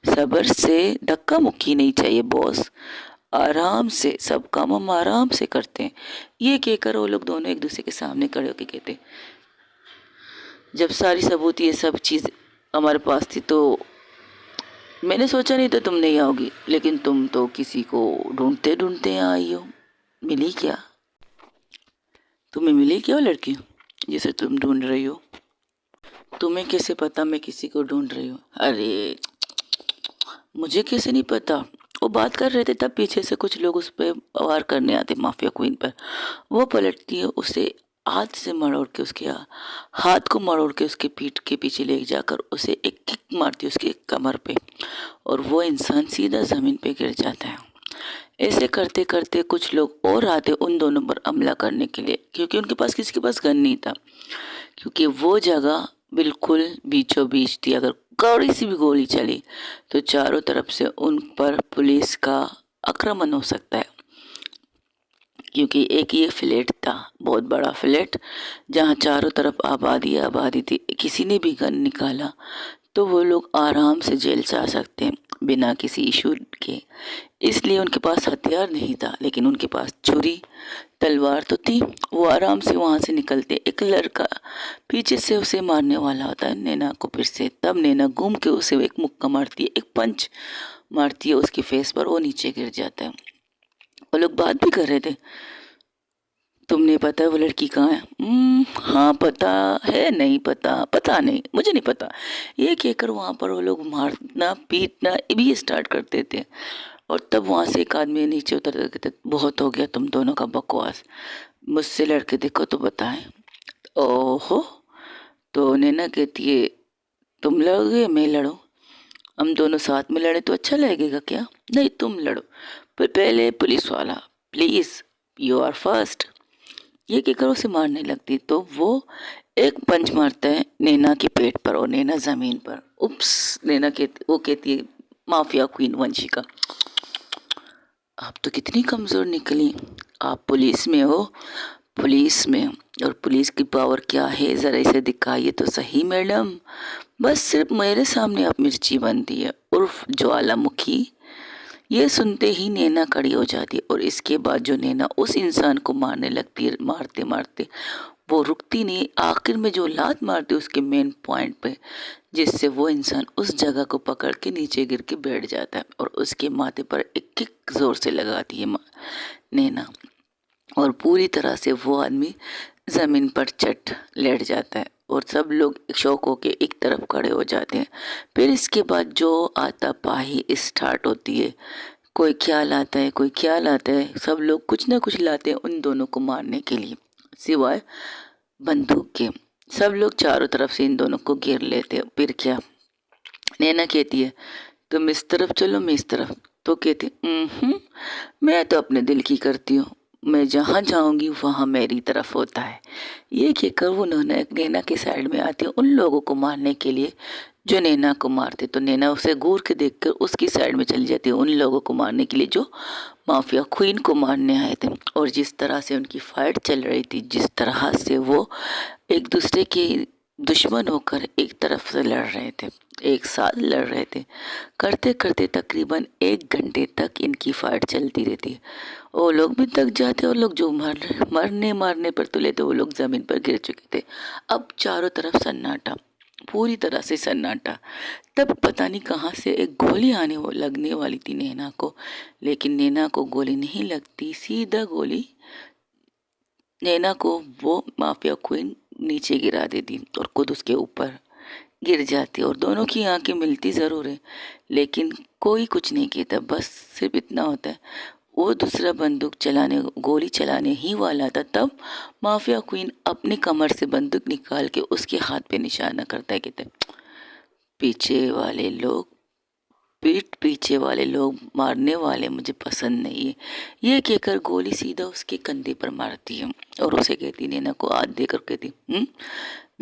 सब्र से, धक्का मुक्की नहीं चाहिए बॉस, आराम से, सब काम हम आराम से करते हैं। ये कहकर वो लोग दोनों एक दूसरे के सामने खड़े होकर कहते, जब सारी सबूत ये सब चीज़ हमारे पास थी तो मैंने सोचा नहीं था तुम नहीं आओगी, लेकिन तुम तो किसी को ढूंढते ढूंढते यहाँ आई हो। मिली क्या? तुम्हें मिली क्या वो लड़की जिसे तुम ढूंढ रही हो? तुम्हें कैसे पता मैं किसी को ढूंढ रही हूँ? अरे मुझे कैसे नहीं पता? वो बात कर रहे थे तब पीछे से कुछ लोग उस पर वार करने आते माफिया क्वीन पर। वो पलटती है, उसे हाथ से मरोड़ के उसके हाथ को मरोड़ के उसके पीठ के पीछे ले जाकर उसे एक किक मारती है उसके कमर पे, और वो इंसान सीधा ज़मीन पे गिर जाता है। ऐसे करते करते कुछ लोग और आते उन दोनों पर हमला करने के लिए, क्योंकि उनके पास किसी के पास गन नहीं था, क्योंकि वो जगह बिल्कुल बीचों बीच थी। अगर कौड़ी सी भी गोली चली तो चारों तरफ से उन पर पुलिस का आक्रमण हो सकता है, क्योंकि एक ये फ्लैट था, बहुत बड़ा फ्लैट, जहाँ चारों तरफ आबादी आबादी थी। किसी ने भी गन निकाला तो वो लोग आराम से जेल से आ सकते हैं बिना किसी इशू के। इसलिए उनके पास हथियार नहीं था, लेकिन उनके पास छुरी तलवार तो थी। वो आराम से वहाँ से निकलते। एक लड़का पीछे से उसे मारने वाला होता है नैना को फिर से। तब नैना घूम के उसे एक मुक्का मारती है, एक पंच मारती है उसके फेस पर, वो नीचे गिर जाता है। वो लोग बात भी कर रहे थे, तुमने पता है वो लड़की कहाँ है? हाँ पता है, नहीं पता, पता नहीं, मुझे नहीं पता। ये कहकर वहाँ पर वो लोग मारना पीटना भी स्टार्ट करते थे। और तब वहाँ से एक आदमी नीचे उतर कहते, बहुत हो गया तुम दोनों का बकवास, मुझसे लड़के देखो तो बताएं। ओहो, तो नैना कहती है, तुम लड़ोगे मैं लड़ूं? हम दोनों साथ में लड़े तो अच्छा लगेगा क्या? नहीं, तुम लड़ो, पर पहले पुलिस वाला, प्लीज, यू आर फर्स्ट। ये कहकर उसे मारने लगती तो वो एक पंच मारता है नैना के पेट पर और नैना जमीन पर। उप्स, नैना कहती, वो कहती है माफिया क्वीन वंशिका, आप तो कितनी कमजोर निकली, आप पुलिस में हो, पुलिस में, और पुलिस की पावर क्या है जरा इसे दिखाइए तो सही मैडम। बस सिर्फ मेरे सामने आप मिर्ची बनती है, उर्फ ज्वालामुखी। ये सुनते ही नैना खड़ी हो जाती है और इसके बाद जो नैना उस इंसान को मारने लगती है, मारते मारते वो रुकती नहीं। आखिर में जो लात मारती है उसके मेन पॉइंट पे, जिससे वो इंसान उस जगह को पकड़ के नीचे गिर के बैठ जाता है और उसके माथे पर एक किक जोर से लगाती है नैना, और पूरी तरह से वो आदमी ज़मीन पर चट लेट जाता है और सब लोग शौक होके एक तरफ खड़े हो जाते हैं। फिर इसके बाद जो आतापाही स्टार्ट होती है, कोई ख्याल आता है, कोई ख्याल आता है, सब लोग कुछ ना कुछ लाते हैं उन दोनों को मारने के लिए, सिवाय बंदूक के। सब लोग चारों तरफ से इन दोनों को घेर लेते हैं। फिर क्या, नैना कहती है, तुम इस तरफ चलो मैं इस तरफ, तो कहती मैं तो अपने दिल की करती हूँ, मैं जहाँ जाऊंगी वहाँ मेरी तरफ होता है। ये कहकर वो नैना के साइड में आती है उन लोगों को मारने के लिए जो नैना को मारते। तो नैना उसे घूर के देखकर उसकी साइड में चली जाती है उन लोगों को मारने के लिए जो माफिया क्वीन को मारने आए थे। और जिस तरह से उनकी फाइट चल रही थी, जिस तरह से वो एक दूसरे के दुश्मन होकर एक तरफ से लड़ रहे थे, एक साथ लड़ रहे थे, करते करते तकरीबन 1 घंटे तक इनकी फाइट चलती रहती। वो लोग भी थक जाते और लोग जो मरने मारने पर तुले थे वो लोग जमीन पर गिर चुके थे। अब चारों तरफ सन्नाटा, पूरी तरह से सन्नाटा। तब पता नहीं कहाँ से एक गोली लगने वाली थी नैना को, लेकिन नैना को गोली नहीं लगती। सीधा गोली नैना को वो माफिया क्वीन नीचे गिरा देती और खुद उसके ऊपर गिर जाती। और दोनों की आंखें मिलती ज़रूर है, लेकिन कोई कुछ नहीं कहता। बस सिर्फ इतना होता है, वो दूसरा बंदूक चलाने, गोली चलाने ही वाला था, तब माफिया क्वीन अपनी कमर से बंदूक निकाल के उसके हाथ पे निशाना करता है। कहते पीछे वाले लोग मारने वाले मुझे पसंद नहीं है। ये कहकर गोली सीधा उसके कंधे पर मारती है और उसे कहती, नैना को हाथ देकर कहती, मैं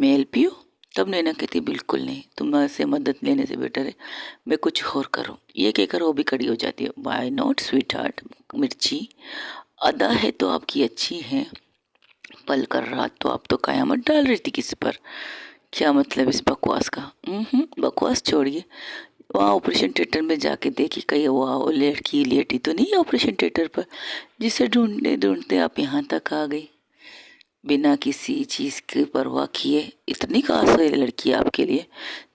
हेल्प यू। तब नैना कहती, बिल्कुल नहीं, तुम्हारे मदद लेने से बेटर है मैं कुछ और करूं। ये कहकर वो भी खड़ी हो जाती है। वाई नॉट स्वीट हार्ट, मिर्ची, अदा है तो आपकी अच्छी है, पल कर रात तो आप तो कयामत डाल रही थी किसी पर। क्या मतलब इस बकवास का? बकवास छोड़िए, वहाँ ऑपरेशन थिएटर में जाके देखी कहीं वो लड़की लेटी तो नहीं है ऑपरेशन थिएटर पर, जिसे ढूंढते ढूंढते आप यहाँ तक आ गई बिना किसी चीज़ की परवाह किए। इतनी खास है लड़की आपके लिए,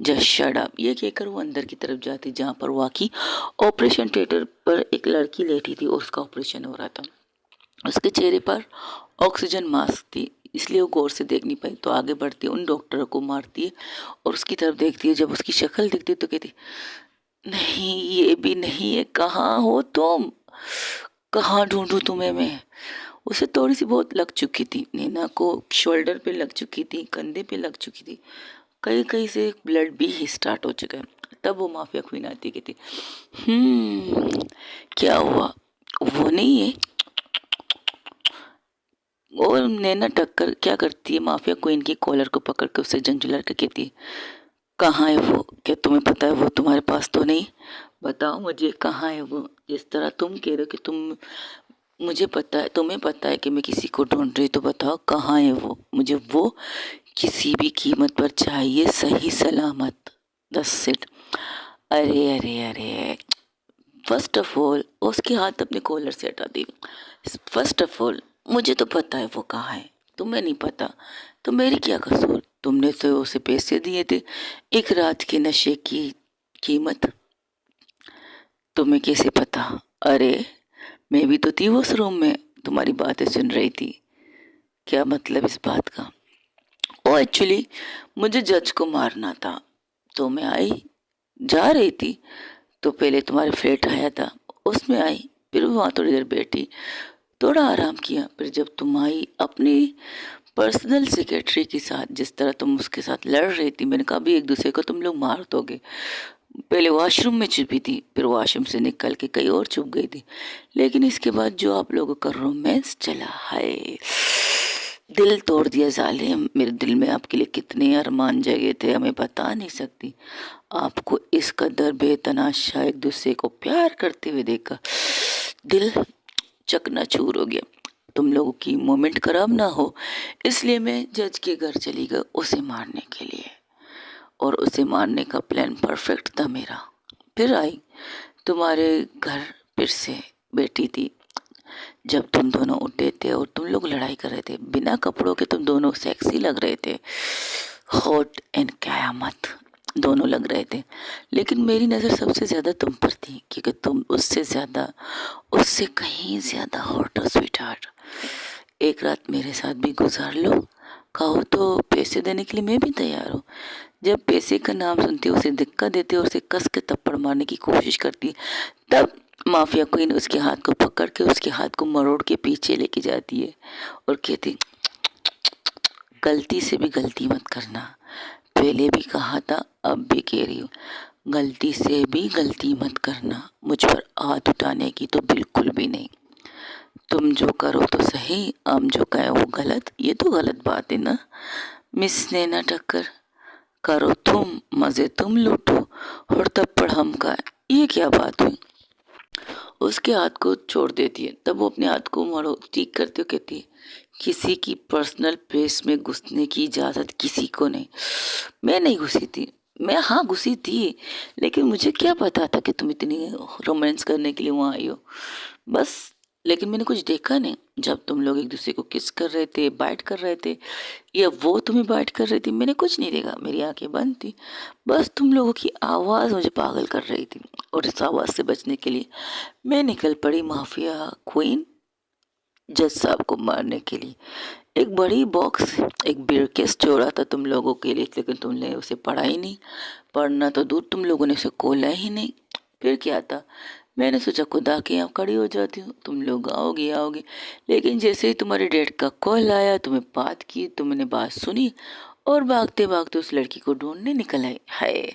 जस्ट शट अप। ये कहकर वो अंदर की तरफ जाती जहाँ पर वाकई ऑपरेशन थिएटर पर एक लड़की लेटी थी और उसका ऑपरेशन हो रहा था। उसके चेहरे पर ऑक्सीजन मास्क थी, इसलिए वो गौर से देख नहीं पाई। तो आगे बढ़ती है, उन डॉक्टरों को मारती है और उसकी तरफ देखती है। जब उसकी शक्ल दिखती है तो कहती, नहीं ये भी नहीं है, कहाँ हो तुम, कहाँ ढूंढूं तुम्हें मैं। उसे थोड़ी सी बहुत लग चुकी थी, नैना को शोल्डर पे लग चुकी थी, कंधे पे लग चुकी थी, कहीं कहीं से ब्लड भी स्टार्ट हो चुका है। तब वो माफिया क्वीन आती कहती, क्या हुआ, वो नहीं है। और नैना टक्कर क्या करती है, माफिया क्वीन की कॉलर को पकड़ के उससे झंझोला के कहती है, कहाँ है वो, क्या तुम्हें पता है वो तुम्हारे पास तो नहीं, बताओ मुझे कहाँ है वो। जिस तरह तुम कह रहे हो कि तुम, मुझे पता है, तुम्हें पता है कि मैं किसी को ढूंढ रही, तो बताओ कहाँ है वो, मुझे वो किसी भी कीमत पर चाहिए, सही सलामत। Thus it. अरे अरे अरे, फर्स्ट ऑफ ऑल उसके हाथ अपने कॉलर से हटा दी। फर्स्ट ऑफ ऑल मुझे तो पता है वो कहाँ है, तुम्हें नहीं पता, तो मेरी क्या कसूर, तुमने तो उसे पैसे दिए थे, एक रात के नशे की कीमत तुम्हें कैसे पता। अरे मैं भी तो थी उस रूम में, तुम्हारी बातें सुन रही थी। क्या मतलब इस बात का? ओ एक्चुअली मुझे जज को मारना था, तो मैं आई, जा रही थी तो पहले तुम्हारे फ्लैट आया था, उसमें आई, फिर वहाँ थोड़ी देर बैठी, थोड़ा आराम किया, फिर जब तुम आई अपनी पर्सनल सेक्रेटरी के साथ, जिस तरह तुम उसके साथ लड़ रही थी, मैंने कहा भी एक दूसरे को तुम लोग मार दोगे। पहले वॉशरूम में छुपी थी, फिर वॉशरूम से निकल के कहीं और छुप गई थी, लेकिन इसके बाद जो आप लोगों का रोमांस चला है, दिल तोड़ दिया जालिम। मेरे दिल में आपके लिए कितने अरमान जगे थे हमें बता नहीं सकती। आपको इस कदर बेतनाशा एक दूसरे को प्यार करते हुए देखा, दिल चकनाचूर हो गया। तुम लोगों की मोमेंट खराब ना हो, इसलिए मैं जज के घर चली गई उसे मारने के लिए, और उसे मारने का प्लान परफेक्ट था मेरा। फिर आई तुम्हारे घर, फिर से बैठी थी, जब तुम दोनों उठे थे और तुम लोग लड़ाई कर रहे थे, बिना कपड़ों के तुम दोनों सेक्सी लग रहे थे, हॉट एंड कयामत दोनों लग रहे थे। लेकिन मेरी नज़र सबसे ज़्यादा तुम पर थी, क्योंकि तुम उससे ज़्यादा, उससे कहीं ज़्यादा हॉट और स्वीट हार्ट। एक रात मेरे साथ भी गुजार लो, कहो तो पैसे देने के लिए मैं भी तैयार हूँ। जब पैसे का नाम सुनती उसे धक्का देते और उसे कस के थप्पड़ मारने की कोशिश करती, तब माफिया क्वीन उसके हाथ को पकड़ के उसके हाथ को मरोड़ के पीछे लेके जाती है और कहती, गलती से भी गलती मत करना, पहले भी कहा था अब भी कह रही हूँ, गलती से भी गलती मत करना, मुझ पर हाथ उठाने की तो बिल्कुल भी नहीं। तुम जो करो तो सही, हम जो कहें वो गलत। ये तो गलत बात है ना मिस नैना टक्कर। करो तुम, मजे तुम लूटो और थप्पड़ हम खाए, ये क्या बात हुई। उसके हाथ को छोड़ देती है, तब वो अपने हाथ को मोड़ो ठीक करते हुए कहती है, किसी की पर्सनल प्लेस में घुसने की इजाज़त किसी को नहीं। मैं नहीं घुसी थी, मैं हाँ घुसी थी, लेकिन मुझे क्या पता था कि तुम इतनी रोमांस करने के लिए वहाँ आई हो। बस, लेकिन मैंने कुछ देखा नहीं जब तुम लोग एक दूसरे को किस कर रहे थे, बाइट कर रहे थे, या वो तुम्हें बाइट कर रही थी, मैंने कुछ नहीं देखा। मेरी आंखें बंद थी। बस तुम लोगों की आवाज़ मुझे पागल कर रही थी, और इस आवाज़ से बचने के लिए मैं निकल पड़ी माफिया क्वीन जज साहब को मारने के लिए। एक बड़ी बॉक्स, एक ब्रीफकेस छोड़ा था तुम लोगों के लिए, लेकिन तुमने उसे पढ़ा ही नहीं। पढ़ना तो दूर, तुम लोगों ने उसे खोला ही नहीं। फिर क्या था, मैंने सोचा खुदा के यहाँ खड़ी हो जाती हूँ, तुम लोग आओगे आओगे, लेकिन जैसे ही तुम्हारे डैड का कॉल आया, तुम्हें बात की, तुमने बात सुनी और भागते भागते उस लड़की को ढूंढने निकल आए। हाय,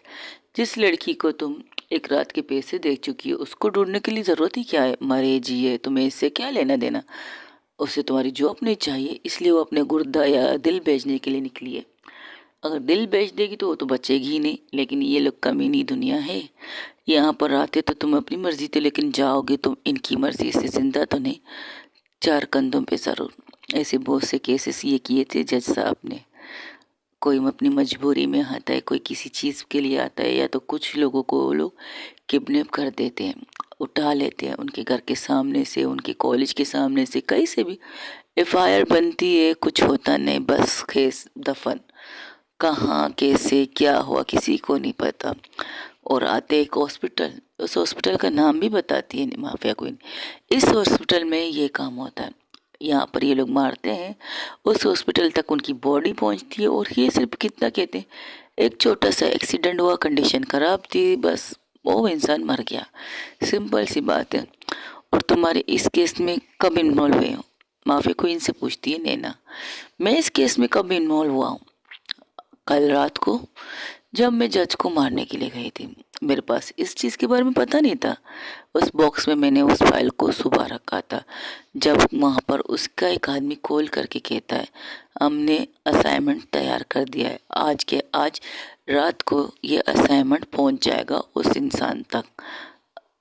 जिस लड़की को तुम एक रात के पैसे दे चुकी हो, उसको ढूंढने के लिए ज़रूरत ही क्या है। मरे जिए, तुम्हें इससे क्या लेना देना। उसे तुम्हारी जॉब नहीं चाहिए, इसलिए वो अपने गुर्दा या दिल बेचने के लिए निकली है। अगर दिल बेच देगी तो वो तो बचेगी ही नहीं। लेकिन ये लोग कमीनी दुनिया है। यहाँ पर आते तो तुम अपनी मर्जी थे, लेकिन जाओगे तुम इनकी मर्जी से। जिंदा तो नहीं, चार कंधों पे ज़रूर। ऐसे बहुत से केसेस ये किए थे जज साहब ने। कोई अपनी मजबूरी में आता है, कोई किसी चीज़ के लिए आता है, या तो कुछ लोगों को वो लोग किडनैप कर देते हैं, उठा लेते हैं उनके घर के सामने से, उनके कॉलेज के सामने से, कहीं से भी। एफआईआर बनती है, कुछ होता नहीं, बस केस दफन। कहाँ कैसे क्या हुआ किसी को नहीं पता। और आते एक हॉस्पिटल, उस हॉस्पिटल का नाम भी बताती है माफिया क्वीन। इस हॉस्पिटल में ये काम होता है, यहाँ पर ये लोग मारते हैं। उस हॉस्पिटल तक उनकी बॉडी पहुँचती है, और ये सिर्फ कितना कहते हैं, एक छोटा सा एक्सीडेंट हुआ, कंडीशन खराब थी, बस वो इंसान मर गया। सिंपल सी बात है। और तुम्हारे इस केस में कब इन्वॉल्व हुए हो, माफिया क्वीन से पूछती है नैना। मैं इस केस में कब इन्वॉल्व हुआ हूँ, कल रात को जब मैं जज को मारने के लिए गई थी। मेरे पास इस चीज़ के बारे में पता नहीं था। उस बॉक्स में मैंने उस फाइल को सुबह रखा था, जब वहाँ पर उसका एक आदमी कॉल करके कहता है, हमने असाइनमेंट तैयार कर दिया है, आज के आज रात को ये असाइनमेंट पहुँच जाएगा उस इंसान तक।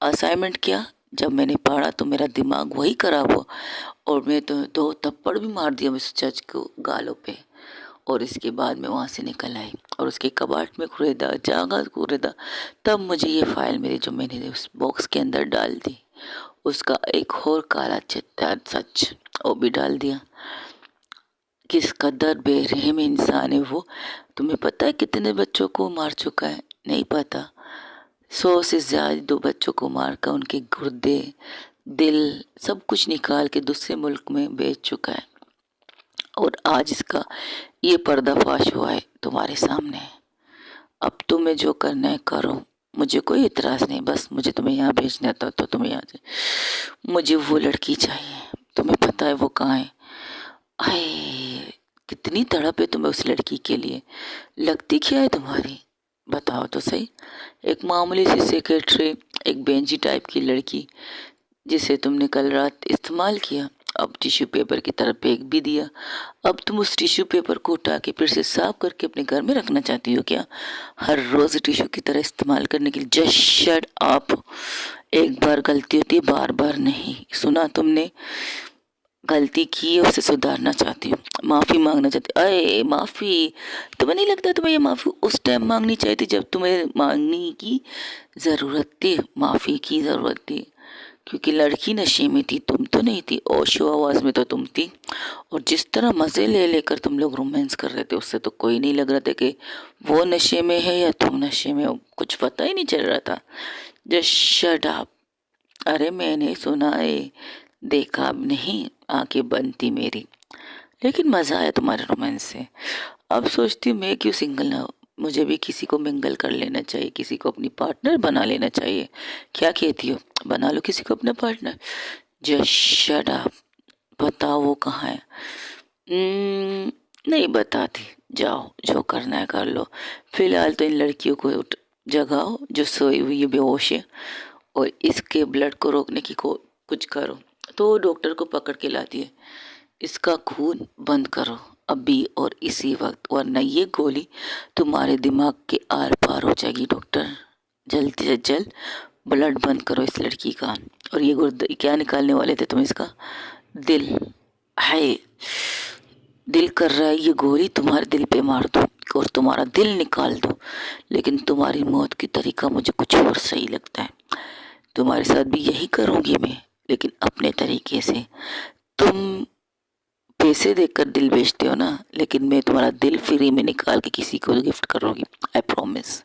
असाइनमेंट क्या, जब मैंने पढ़ा तो मेरा दिमाग वही खराब हुआ, और मैं तो दो थप्पड़ भी मार दिया उस जज को गालों पे। और इसके बाद मैं वहाँ से निकल आई और उसके कबाट में खुरेदा, जागा खुरेदा, तब मुझे ये फाइल मेरी जो मैंने उस बॉक्स के अंदर डाल दी, उसका एक और काला चिट्टा सच वो भी डाल दिया। किस कदर बेरहम इंसान है वो। तुम्हें पता है कितने बच्चों को मार चुका है? नहीं पता। 100 से ज़्यादा दो बच्चों को मार कर उनके गुर्दे, दिल, सब कुछ निकाल के दूसरे मुल्क में बेच चुका है। और आज इसका ये पर्दाफाश हुआ है तुम्हारे सामने। अब तुम्हें जो करना है करो, मुझे कोई इतराज़ नहीं। बस मुझे तुम्हें यहाँ भेजना था तो तुम्हें यहाँ से, मुझे वो लड़की चाहिए। तुम्हें पता है वो कहाँ है? आए, कितनी तड़प है तुम्हें उस लड़की के लिए। लगती क्या है तुम्हारी, बताओ तो सही। एक मामूली सी सेक्रेटरी, एक बेंजी टाइप की लड़की, जिसे तुमने कल रात इस्तेमाल किया, अब टिश्यू पेपर की तरह फेंक भी दिया। अब तुम उस टिश्यू पेपर को उठा के फिर से साफ करके अपने घर में रखना चाहती हो क्या, हर रोज टिश्यू की तरह इस्तेमाल करने के लिए? Just shut up. एक बार गलती होती है, बार बार नहीं। सुना तुमने, गलती की है, उसे सुधारना चाहती हूँ, माफ़ी मांगना चाहती। अरे माफ़ी, तुम्हें नहीं लगता तुम्हें ये माफ़ी उस टाइम मांगनी चाहिए थी जब तुम्हें मांगने की ज़रूरत थी, माफ़ी की ज़रूरत थी? क्योंकि लड़की नशे में थी, तुम तो नहीं थी। ओशो आवाज़ में तो तुम थी। और जिस तरह मज़े ले लेकर तुम लोग रोमांस कर रहे थे, उससे तो कोई नहीं लग रहा था कि वो नशे में है या तुम नशे में हो। कुछ पता ही नहीं चल रहा था। Just shut up. अरे मैंने सुना है, देखा अब नहीं, आंखें बंद थी मेरी, लेकिन मज़ा आया तुम्हारे रोमांस से। अब सोचती हूँ मैं क्यों सिंगल ना हो, मुझे भी किसी को मिंगल कर लेना चाहिए, किसी को अपनी पार्टनर बना लेना चाहिए। क्या कहती हो, बना लो किसी को अपना पार्टनर। Just shut up. बताओ वो कहाँ है? नहीं बताती, जाओ जो करना है कर लो। फिलहाल तो इन लड़कियों को जगाओ जो सोई हुई है, बेहोश है, और इसके ब्लड को रोकने की कुछ करो। तो वो डॉक्टर को पकड़ के लाती है, इसका खून बंद करो अभी और इसी वक्त, वरना ये गोली तुम्हारे दिमाग के आर पार हो जाएगी। डॉक्टर, जल्द से जल्द ब्लड बंद करो इस लड़की का। और ये गुर्द क्या निकालने वाले थे तुम? इसका दिल है, दिल कर रहा है ये गोली तुम्हारे दिल पे मार दो और तुम्हारा दिल निकाल दो। लेकिन तुम्हारी मौत की तरीका मुझे कुछ और सही लगता है। तुम्हारे साथ भी यही करूँगी मैं, लेकिन अपने तरीके से। तुम पैसे देकर दिल बेचते हो ना, लेकिन मैं तुम्हारा दिल फ्री में निकाल के किसी को गिफ्ट करूँगी, आई प्रॉमिस।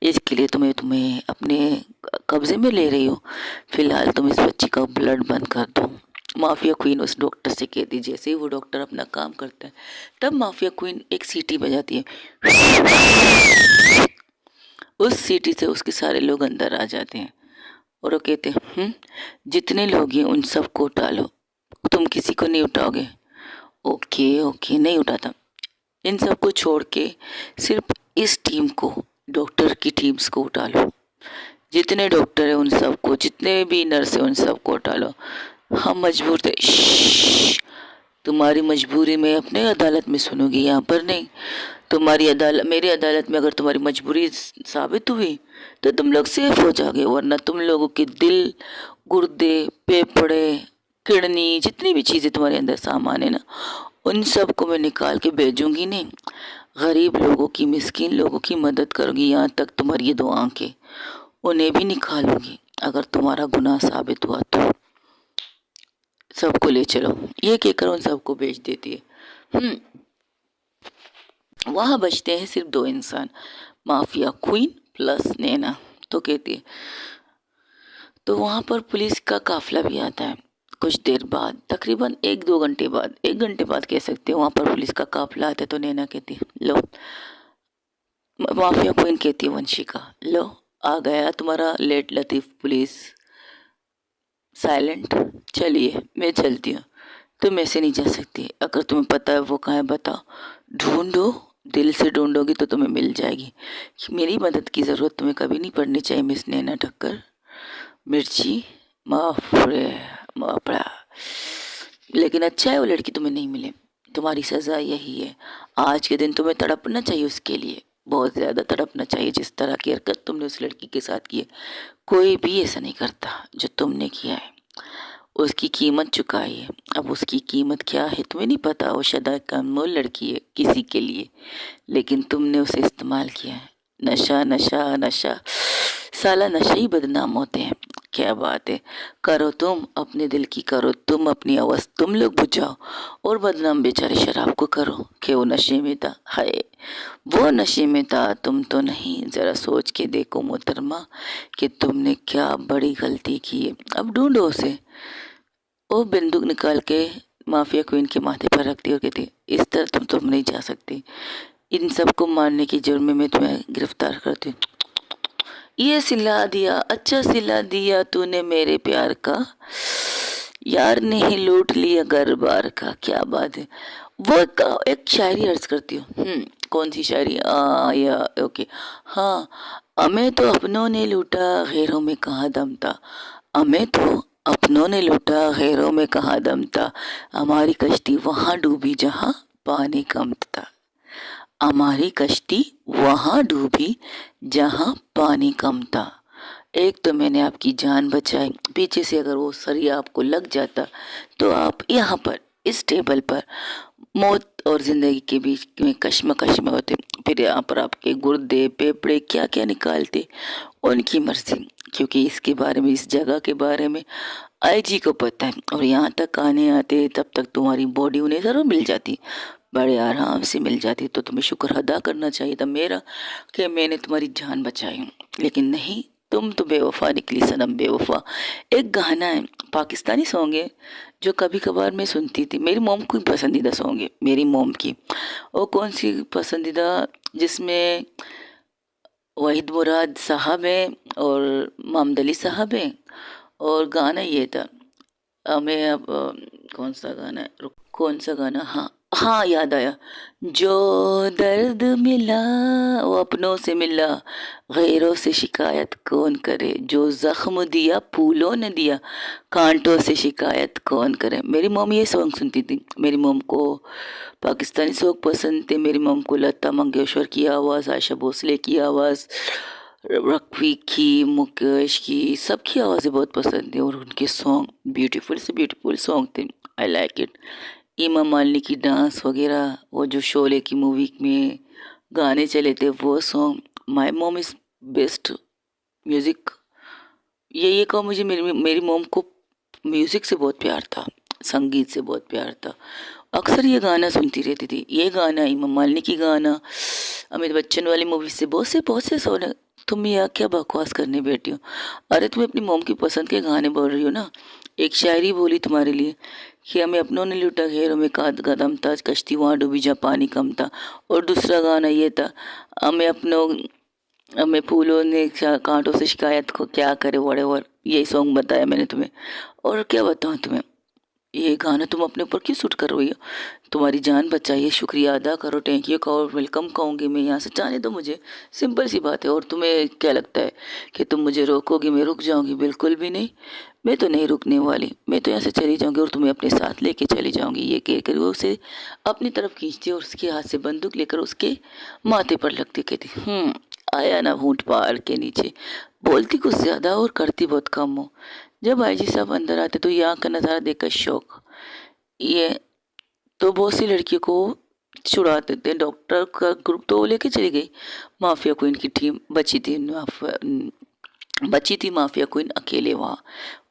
इसके लिए तुम्हें अपने कब्जे में ले रही हो। फिलहाल तुम इस बच्ची का ब्लड बंद कर दो। माफिया क्वीन उस डॉक्टर से कहती, जैसे ही वो डॉक्टर अपना काम करता है तब माफिया क्वीन एक सीटी बजाती है। उस सीटी से उसके सारे लोग अंदर आ जाते हैं और वो कहते हैं, जितने लोग हैं उन सबको उठा लो। तुम किसी को नहीं उठाओगे? ओके ओके, नहीं उठाता। इन सबको छोड़ के सिर्फ इस टीम को, डॉक्टर की टीम्स को उठा लो। जितने डॉक्टर हैं उन सबको, जितने भी नर्स हैं उन सबको उठा लो। हम मजबूर थे। तुम्हारी मजबूरी में अपने अदालत में सुनोगी, यहाँ पर नहीं। तुम्हारी अदालत, मेरी अदालत में अगर तुम्हारी मजबूरी साबित हुई तो तुम लोग सेफ हो जाओगे, वरना तुम लोगों के दिल, गुर्दे, फेफड़े, किडनी, जितनी भी चीज़ें तुम्हारे अंदर सामान है ना, उन सब को मैं निकाल के भेजूंगी। नहीं, गरीब लोगों की, मिस्कीन लोगों की मदद करूंगी। यहाँ तक तुम्हारी ये 2 आंखें, उन्हें भी निकालूंगी अगर तुम्हारा गुनाह साबित हुआ तो। सबको ले चलो, ये कहकर उन सबको बेच देती है। वहाँ बचते हैं सिर्फ 2 इंसान, माफिया क्वीन प्लस नैना। तो कहती है, तो वहाँ पर पुलिस का काफिला भी आता है। कुछ देर बाद, तकरीबन 1-2 घंटे बाद, 1 घंटे बाद कह सकते हैं, वहाँ पर पुलिस का काफिला आता है। तो नैना कहती है, लो, माफिया क्वीन कहती है वंशिका, लो आ गया तुम्हारा लेट लतीफ़ पुलिस साइलेंट, चलिए मैं चलती हूँ। तुम ऐसे नहीं जा सकती, अगर तुम्हें पता है वो कहाँ है बताओ। ढूंढो, दिल से ढूंढोगी तो तुम्हें मिल जाएगी। मेरी मदद की ज़रूरत तुम्हें कभी नहीं पड़नी चाहिए मिस नैना ठक्कर। मिर्ची, माफड़ा। लेकिन अच्छा है वो लड़की तुम्हें नहीं मिले, तुम्हारी सज़ा यही है। आज के दिन तुम्हें तड़पना चाहिए उसके लिए, बहुत ज़्यादा तड़पना चाहिए। जिस तरह की हरकत तुमने उस लड़की के साथ की है, कोई भी ऐसा नहीं करता जो तुमने किया है। उसकी कीमत चुकाई है। अब उसकी कीमत क्या है तुम्हें नहीं पता, वो शायद अनमोल लड़की है किसी के लिए, लेकिन तुमने उसे इस्तेमाल किया है। नशा नशा नशा, साला नशे ही बदनाम होते हैं। क्या बात है, करो तुम अपने दिल की, करो तुम अपनी आवाज़ तुम लोग बुझाओ, और बदनाम बेचारे शराब को करो कि वो नशे में था। हाय, वो नशे में था, तुम तो नहीं। ज़रा सोच के देखो मोहतरमा कि तुमने क्या बड़ी गलती की है। अब ढूंढो उसे। वो बंदूक निकाल के माफिया क्वीन के माथे पर रखती और कहती, इस तरह तुम नहीं जा सकती। इन सबको मारने की जुर्म में मैं तुम्हें गिरफ्तार करती हूँ। ये सिला दिया, अच्छा सिला दिया तूने मेरे प्यार का, यार ने ही लूट लिया घर बार का। क्या बात है। वो एक शायरी अर्ज करती हूँ। कौन सी शायरी? या ओके, हाँ। हमें तो अपनों ने लूटा, गैरों में कहाँ दम था। हमें तो अपनों ने लूटा, गैरों में कहाँ दम था। हमारी कश्ती वहाँ डूबी जहाँ पानी कम था। हमारी कश्ती वहाँ डूबी जहाँ पानी कम था। एक तो मैंने आपकी जान बचाई, पीछे से अगर वो सरिया आपको लग जाता तो आप यहाँ पर इस टेबल पर मौत और ज़िंदगी के बीच में कश्मकश में होते। फिर यहाँ पर आपके गुर्दे, फेफड़े क्या क्या निकालते, उनकी मर्जी। क्योंकि इसके बारे में, इस जगह के बारे में आईजी को पता है, और यहाँ तक आने आते तब तक तुम्हारी बॉडी उन्हें ज़रूर मिल जाती, बड़े आराम से मिल जाती। तो तुम्हें शुक्र अदा करना चाहिए था मेरा कि मैंने तुम्हारी जान बचाई। लेकिन नहीं, तुम तो बेवफा निकली सनम, बेवफा। एक गाना है, पाकिस्तानी सॉन्ग है, जो कभी कभार मैं सुनती थी। मेरी मोम की पसंदीदा सॉन्ग है, मेरी मोम की। और कौन सी पसंदीदा? जिसमें वहीद मुराद साहब हैं और मोहम्मद अली साहब हैं, और गाना ये था। मैं अब कौन सा गाना है, कौन सा गाना, हाँ, हाँ याद आया। जो दर्द मिला वो अपनों से मिला, गैरों से शिकायत कौन करे, जो जख्म दिया फूलों ने दिया, कांटों से शिकायत कौन करे। मेरी मॉम ये सॉन्ग सुनती थी। मेरी मॉम को पाकिस्तानी सॉन्ग पसंद थे। मेरी मॉम को लता मंगेशकर की आवाज़, आशा भोसले की आवाज़, रफ़ी की, मुकेश की, सबकी आवाज़ें बहुत पसंद थी और उनके सॉन्ग ब्यूटीफुल से ब्यूटीफुल सॉन्ग थे। आई लाइक इट। हेमा मालिनी की डांस वगैरह, वो जो शोले की मूवी में गाने चले थे वो song. My mom is best music. ये कहो मुझे, मेरी मेरी मॉम को म्यूज़िक से बहुत प्यार था, संगीत से बहुत प्यार था। अक्सर ये गाना सुनती रहती थी। ये गाना, हेमा मालिनी की गाना, अमिताभ बच्चन वाली मूवी से बहुत से सॉन्ग। तुम यहाँ क्या बकवास करने बैठी हो? अरे तुम्हें अपनी मॉम की पसंद के गाने बोल रही हो ना। एक शायरी बोली तुम्हारे लिए कि हमें अपनों ने लूटा खैरों में कदम था, कश्ती वहाँ डूबी जहाँ पानी कम था। और दूसरा गाना ये था, हमें अपनों हमें फूलों ने कांटों से शिकायत को क्या करे वड़े। यही सॉन्ग बताया मैंने तुम्हें। और क्या बताऊँ तुम्हें, ये गाना तुम अपने ऊपर क्यों सूट कर रही हो? तुम्हारी जान बचाइए, शुक्रिया अदा करो, थैंक यू कहो, वेलकम कहूँगी मैं यहाँ से, जाने दो मुझे। सिंपल सी बात है। और तुम्हें क्या लगता है कि तुम मुझे रोकोगी, मैं रुक जाऊँगी? बिल्कुल भी नहीं। मैं तो नहीं रुकने वाली। मैं तो यहाँ से चली जाऊँगी और तुम्हें अपने साथ लेके चली जाऊँगी। ये कहकर वो उसे अपनी तरफ खींचती और उसके हाथ से बंदूक लेकर उसके माथे पर लगती, कहती आया ना होंठ पहाड़ के नीचे। बोलती कुछ ज़्यादा और करती बहुत कम हो। जब आईजी साहब अंदर आते तो यहाँ का नज़ारा देखकर शौक, ये तो बहुत सी लड़कियों को छुड़ा देते हैं। डॉक्टर का ग्रुप तो वो लेके चली गई, माफिया क्वीन की टीम बची थी माफिया क्वीन अकेले वहाँ।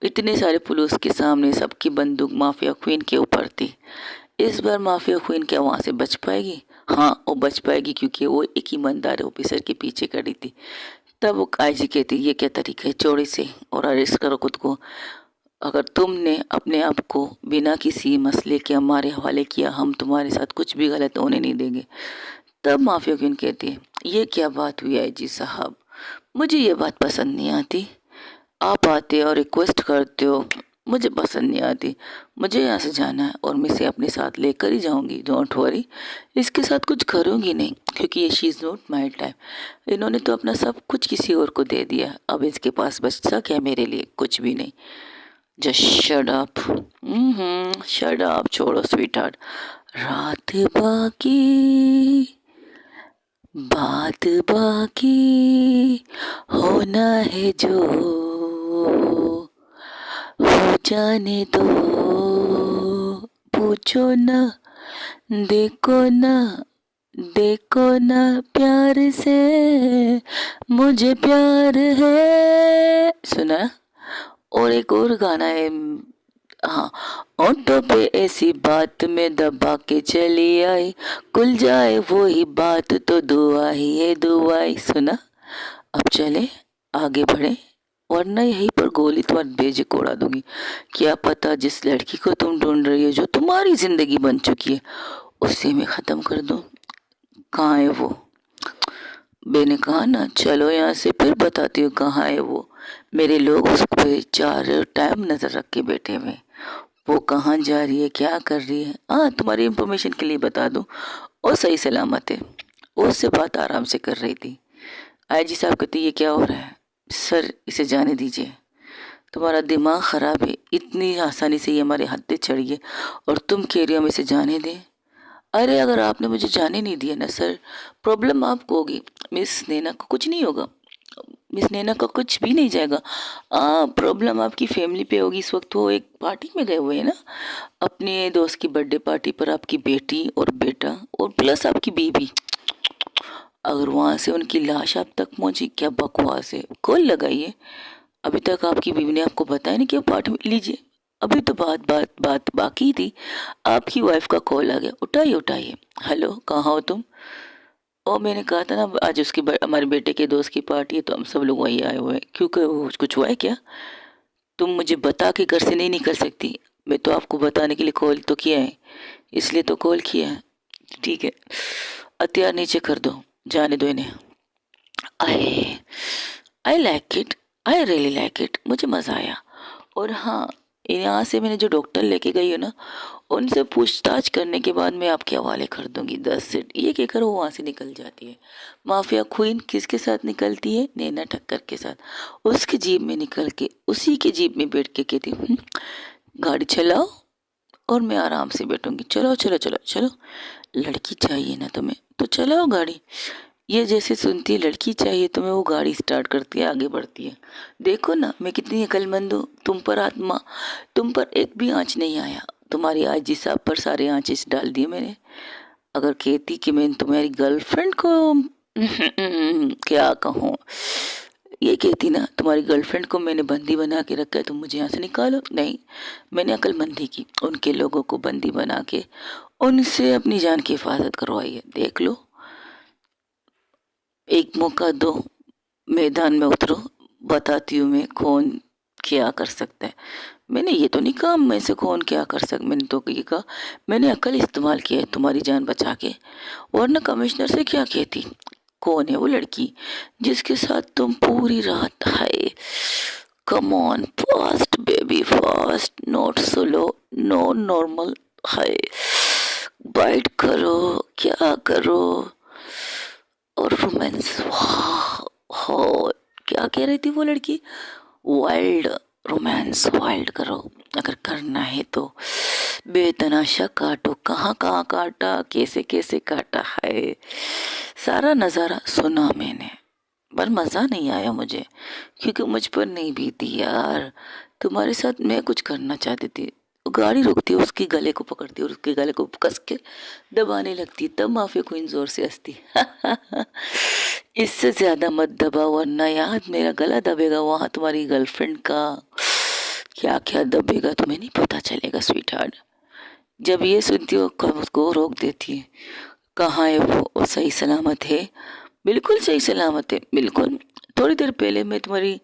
इतने सारे पुलिस के सामने सबकी बंदूक माफिया क्वीन के ऊपर थी। इस बार माफिया क्वीन क्या वहाँ से बच पाएगी? हाँ, वो बच पाएगी क्योंकि वो एक ईमानदार ऑफिसर के पीछे खड़ी थी। तब वो आईजी कहती, ये क्या तरीका है, चोरी से और अरेस्ट करो खुद को। अगर तुमने अपने आप को बिना किसी मसले के हमारे हवाले किया, हम तुम्हारे साथ कुछ भी गलत होने नहीं देंगे। तब माफिया क्वीन कहती है, ये क्या बात हुई आईजी साहब, मुझे ये बात पसंद नहीं आती। आप आते और रिक्वेस्ट करते हो, मुझे पसंद नहीं आती। मुझे यहाँ से जाना है और मैं इसे अपने साथ लेकर ही जाऊंगी, डोंट वरी। इसके साथ कुछ करूंगी नहीं क्योंकि ये she is not my type. इन्होंने तो अपना सब कुछ किसी और को दे दिया, अब इसके पास बचता क्या मेरे लिए? कुछ भी नहीं। Just shut up. Shut up, छोड़ो स्वीट हार्ट। रात बाकी, बात बाकी, होना है जो हो जाने दो। पूछो ना, देखो ना, देखो ना प्यार से, मुझे प्यार है। सुना? और एक और गाना है, हाँ, होंठों पे ऐसी बात में दबा के चली आई, खुल जाए वो ही बात तो दुआ ही है दुआई। सुना? अब चले आगे बढ़े, वरना यहीं पर गोली तुम्हारे बेजे को उड़ा दूंगी। क्या पता जिस लड़की को तुम ढूंढ रही हो, जो तुम्हारी जिंदगी बन चुकी है, उसे मैं खत्म कर दूं। कहाँ है वो? मैंने कहा ना, चलो यहाँ से, फिर बताती हूँ कहाँ है वो। मेरे लोग उस पे चार टाइम नजर रख के बैठे हुए हैं। वो कहाँ जा रही है, क्या कर रही है, हाँ तुम्हारी इंफॉर्मेशन के लिए बता दूं, वो सही सलामत है। वो उससे बात आराम से कर रही थी। आईजी साहब कहते, ये क्या हो रहा है सर, इसे जाने दीजिए। तुम्हारा दिमाग खराब है, इतनी आसानी से ये हमारे हत्थे चढ़ी है और तुम कह रही हो हम इसे जाने दें? अरे अगर आपने मुझे जाने नहीं दिया ना सर, प्रॉब्लम आपको होगी, मिस नैना को कुछ नहीं होगा। मिस नैना का कुछ भी नहीं जाएगा। प्रॉब्लम आपकी फैमिली पे होगी। इस वक्त वो एक पार्टी में गए हुए हैं ना, अपने दोस्त की बर्थडे पार्टी पर, आपकी बेटी और बेटा और प्लस आपकी बीबी। अगर वहाँ से उनकी लाश आप तक पहुँची, क्या बकवास है। कॉल लगाइए, अभी तक आपकी बीवी ने आपको बताया नहीं कि वो पार्टी में, लीजिए अभी तो बात बात बात बाकी थी, आपकी वाइफ का कॉल आ गया, उठाइए उठाइए। हेलो, कहाँ हो तुम? और मैंने कहा था ना आज उसकी हमारे बेटे के दोस्त की पार्टी है तो हम सब लोग वहीं आए हुए हैं। क्योंकि वो कुछ हुआ है क्या? तुम मुझे बता के घर से नहीं निकल सकती। मैं तो आपको बताने के लिए कॉल तो किया है, इसलिए तो कॉल किया है। ठीक है, हथियार नीचे कर दो, जाने दो इन्हें। I I like it, I really like it, मुझे मज़ा आया। और हाँ, यहाँ से मैंने जो डॉक्टर लेके गई है ना, उनसे पूछताछ करने के बाद मैं आपके हवाले कर दूंगी 10 सीट, ये कहकर वो वहाँ से निकल जाती है। माफिया क्वीन किसके साथ निकलती है? नैना ठक्कर के साथ। उसके जीप में निकल के उसी के जीप में बैठ के कहती गाड़ी चलाओ और मैं आराम से बैठूंगी, चलो चलो चलो चलो, लड़की चाहिए ना तुम्हें तो चलाओ गाड़ी। ये जैसे सुनती है लड़की चाहिए तुम्हें, वो गाड़ी स्टार्ट करती है, आगे बढ़ती है। देखो ना मैं कितनी अक्लमंद हूँ, तुम पर आत्मा, तुम पर एक भी आँच नहीं आया, तुम्हारी आजी साहब पर सारे आँच डाल दिए मैंने। अगर कहती कि मैं तुम्हारी गर्लफ्रेंड को क्या कहूँ, ये कहती ना तुम्हारी गर्लफ्रेंड को मैंने बंदी बना के रखा है, तुम मुझे यहाँ से निकालो। नहीं, मैंने अक्लमंदी की, उनके लोगों को बंदी बना के उनसे अपनी जान की हिफाजत करवाई है। देख लो, एक मौका दो, मैदान में उतरो, बताती हूँ मैं कौन क्या कर सकता है। मैंने ये तो नहीं कहा मैं से कौन क्या कर सकता, मैंने तो ये कहा मैंने अकल इस्तेमाल किया है तुम्हारी जान बचा के। वरना कमिश्नर से क्या कहती? कौन है वो लड़की जिसके साथ तुम पूरी रात? हाय, come on, fast baby fast, not slow, no normal. हाय, बाइट करो, क्या करो, और रोमांस। हो, क्या कह रही थी वो लड़की? वाइल्ड रोमांस, वाइल्ड करो, अगर करना है तो बेतनाशा काटो। कहाँ कहाँ काटा, कैसे कैसे काटा है, सारा नज़ारा सुना मैंने, पर मज़ा नहीं आया मुझे, क्योंकि मुझ पर नहीं बीती यार। तुम्हारे साथ मैं कुछ करना चाहती थी, गाड़ी रुकती, उसके गले को पकड़ती और उसके गले को कस के दबाने लगती, तब माफिया क्वीन जोर से हंसती इससे ज्यादा मत दबा वरना याद मेरा गला दबेगा, वहां तुम्हारी गर्लफ्रेंड का क्या क्या दबेगा तुम्हें नहीं पता चलेगा स्वीट हार्ट। जब ये सुनती हो कब उसको रोक देती है। कहाँ है वो सही सलामत है? बिल्कुल सही सलामत है, बिल्कुल। थोड़ी देर पहले मैं तुम्हारी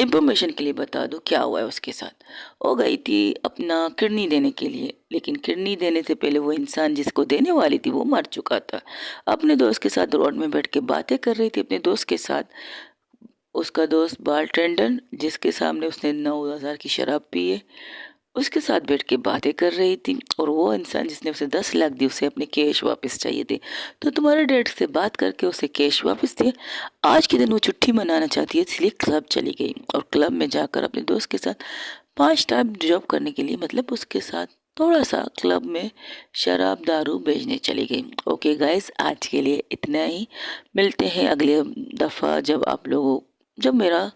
इंफॉर्मेशन के लिए बता दूं क्या हुआ है उसके साथ। वो गई थी अपना किडनी देने के लिए, लेकिन किडनी देने से पहले वो इंसान जिसको देने वाली थी वो मर चुका था। अपने दोस्त के साथ रोड में बैठ के बातें कर रही थी अपने दोस्त के साथ। उसका दोस्त बार टेंडर जिसके सामने उसने 9,000 की शराब पी है, उसके साथ बैठ के बातें कर रही थी। और वो इंसान जिसने उसे 10 लाख दी, उसे अपने कैश वापस चाहिए थे, तो तुम्हारे डैड से बात करके उसे कैश वापस दिए। आज के दिन वो छुट्टी मनाना चाहती है, इसलिए क्लब चली गई और क्लब में जाकर अपने दोस्त के साथ 5 टाइम जॉब करने के लिए, मतलब उसके साथ थोड़ा सा क्लब में शराब दारू बेचने चली गई। ओके गाइस, आज के लिए इतना ही, मिलते हैं अगले दफ़ा जब मेरा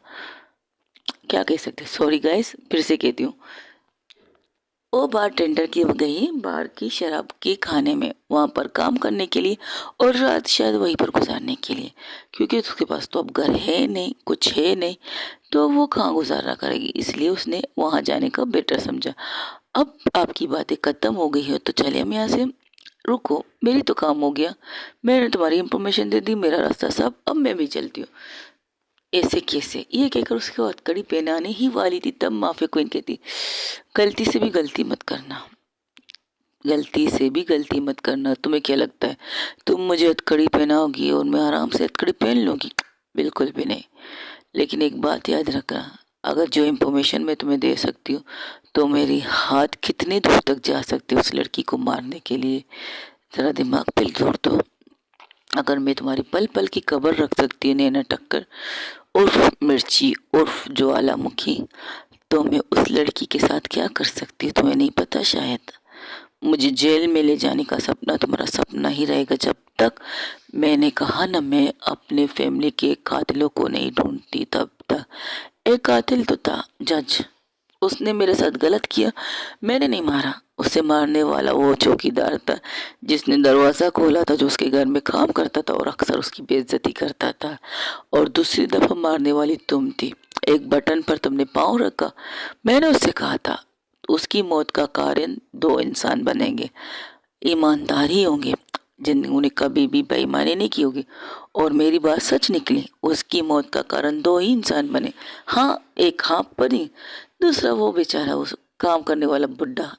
क्या कह सकते, सॉरी गाइस फिर से कहती हूँ। वो बार टेंडर की गई बार की शराब के खाने में, वहाँ पर काम करने के लिए और रात शायद वहीं पर गुजारने के लिए, क्योंकि उसके पास तो अब घर है नहीं, कुछ है नहीं, तो वो कहाँ गुजारा करेगी, इसलिए उसने वहाँ जाने का बेटर समझा। अब आपकी बातें ख़त्म हो गई है तो चलिए हम यहाँ से, रुको मेरी तो काम हो गया, मैंने तुम्हारी इंफॉर्मेशन दे दी, मेरा रास्ता सब, अब मैं भी चलती हूँ। ऐसे कैसे, ये कहकर उसके हथकड़ी पहनाने ही वाली थी, तब माफिया क्वीन कहती गलती से भी गलती मत करना, गलती से भी गलती मत करना। तुम्हें क्या लगता है तुम मुझे हथकड़ी पहनाओगी और मैं आराम से हथकड़ी पहन लूँगी? बिल्कुल भी नहीं। लेकिन एक बात याद रखना, अगर जो इन्फॉर्मेशन मैं तुम्हें दे सकती हूँ तो मेरी हाथ कितने दूर तक जा सकते उस लड़की को मारने के लिए, ज़रा दिमाग पे जोर दो। अगर मैं तुम्हारी पल पल की खबर रख सकती हूँ नैना टक्कर उर्फ मिर्ची उर्फ ज्वालामुखी, तो मैं उस लड़की के साथ क्या कर सकती हूँ तुम्हें नहीं पता शायद। मुझे जेल में ले जाने का सपना तुम्हारा सपना ही रहेगा जब तक, मैंने कहा ना, मैं अपने फैमिली के कातिलों को नहीं ढूंढती तब तक। एक कातिल तो था जज, उसने मेरे साथ गलत किया, मैंने नहीं मारा, उसे मारने वाला वो चौकीदार था जिसने दरवाज़ा खोला था, जो उसके घर में काम करता था और अक्सर उसकी बेइज्जती करता था। और दूसरी दफ़ा मारने वाली तुम थी, एक बटन पर तुमने पाँव रखा, मैंने उससे कहा था उसकी मौत का कारण 2 इंसान बनेंगे, ईमानदारी होंगे जिन्होंने कभी भी बेईमानी नहीं की होगी, और मेरी बात सच निकली, उसकी मौत का कारण 2 ही इंसान बने। हाँ, एक हाँ परी, दूसरा वो बेचारा उस काम करने वाला बूढ़ा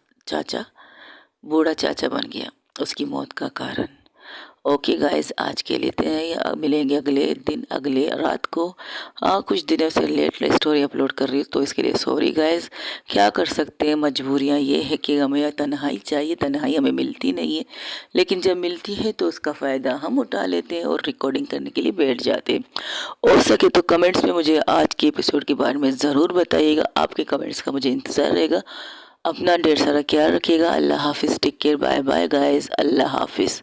चाचा बन गया उसकी मौत का कारण। ओके गाइस, आज के लिए इतना ही। मिलेंगे अगले दिन, अगले रात को। कुछ दिनों से लेट स्टोरी अपलोड कर रही हूँ, तो इसके लिए सॉरी गाइस। क्या कर सकते हैं, मजबूरियाँ ये है कि हमें तन्हाई चाहिए, तन्हाई हमें मिलती नहीं है, लेकिन जब मिलती है तो उसका फ़ायदा हम उठा लेते हैं और रिकॉर्डिंग करने के लिए बैठ जाते हैं। हो सके तो कमेंट्स में मुझे आज के एपिसोड के बारे में ज़रूर बताइएगा। आपके कमेंट्स का मुझे इंतज़ार रहेगा। अपना ढेर सारा ख्याल रखिएगा। अल्लाह हाफिज़, take care, bye bye guys, अल्लाह हाफिज़।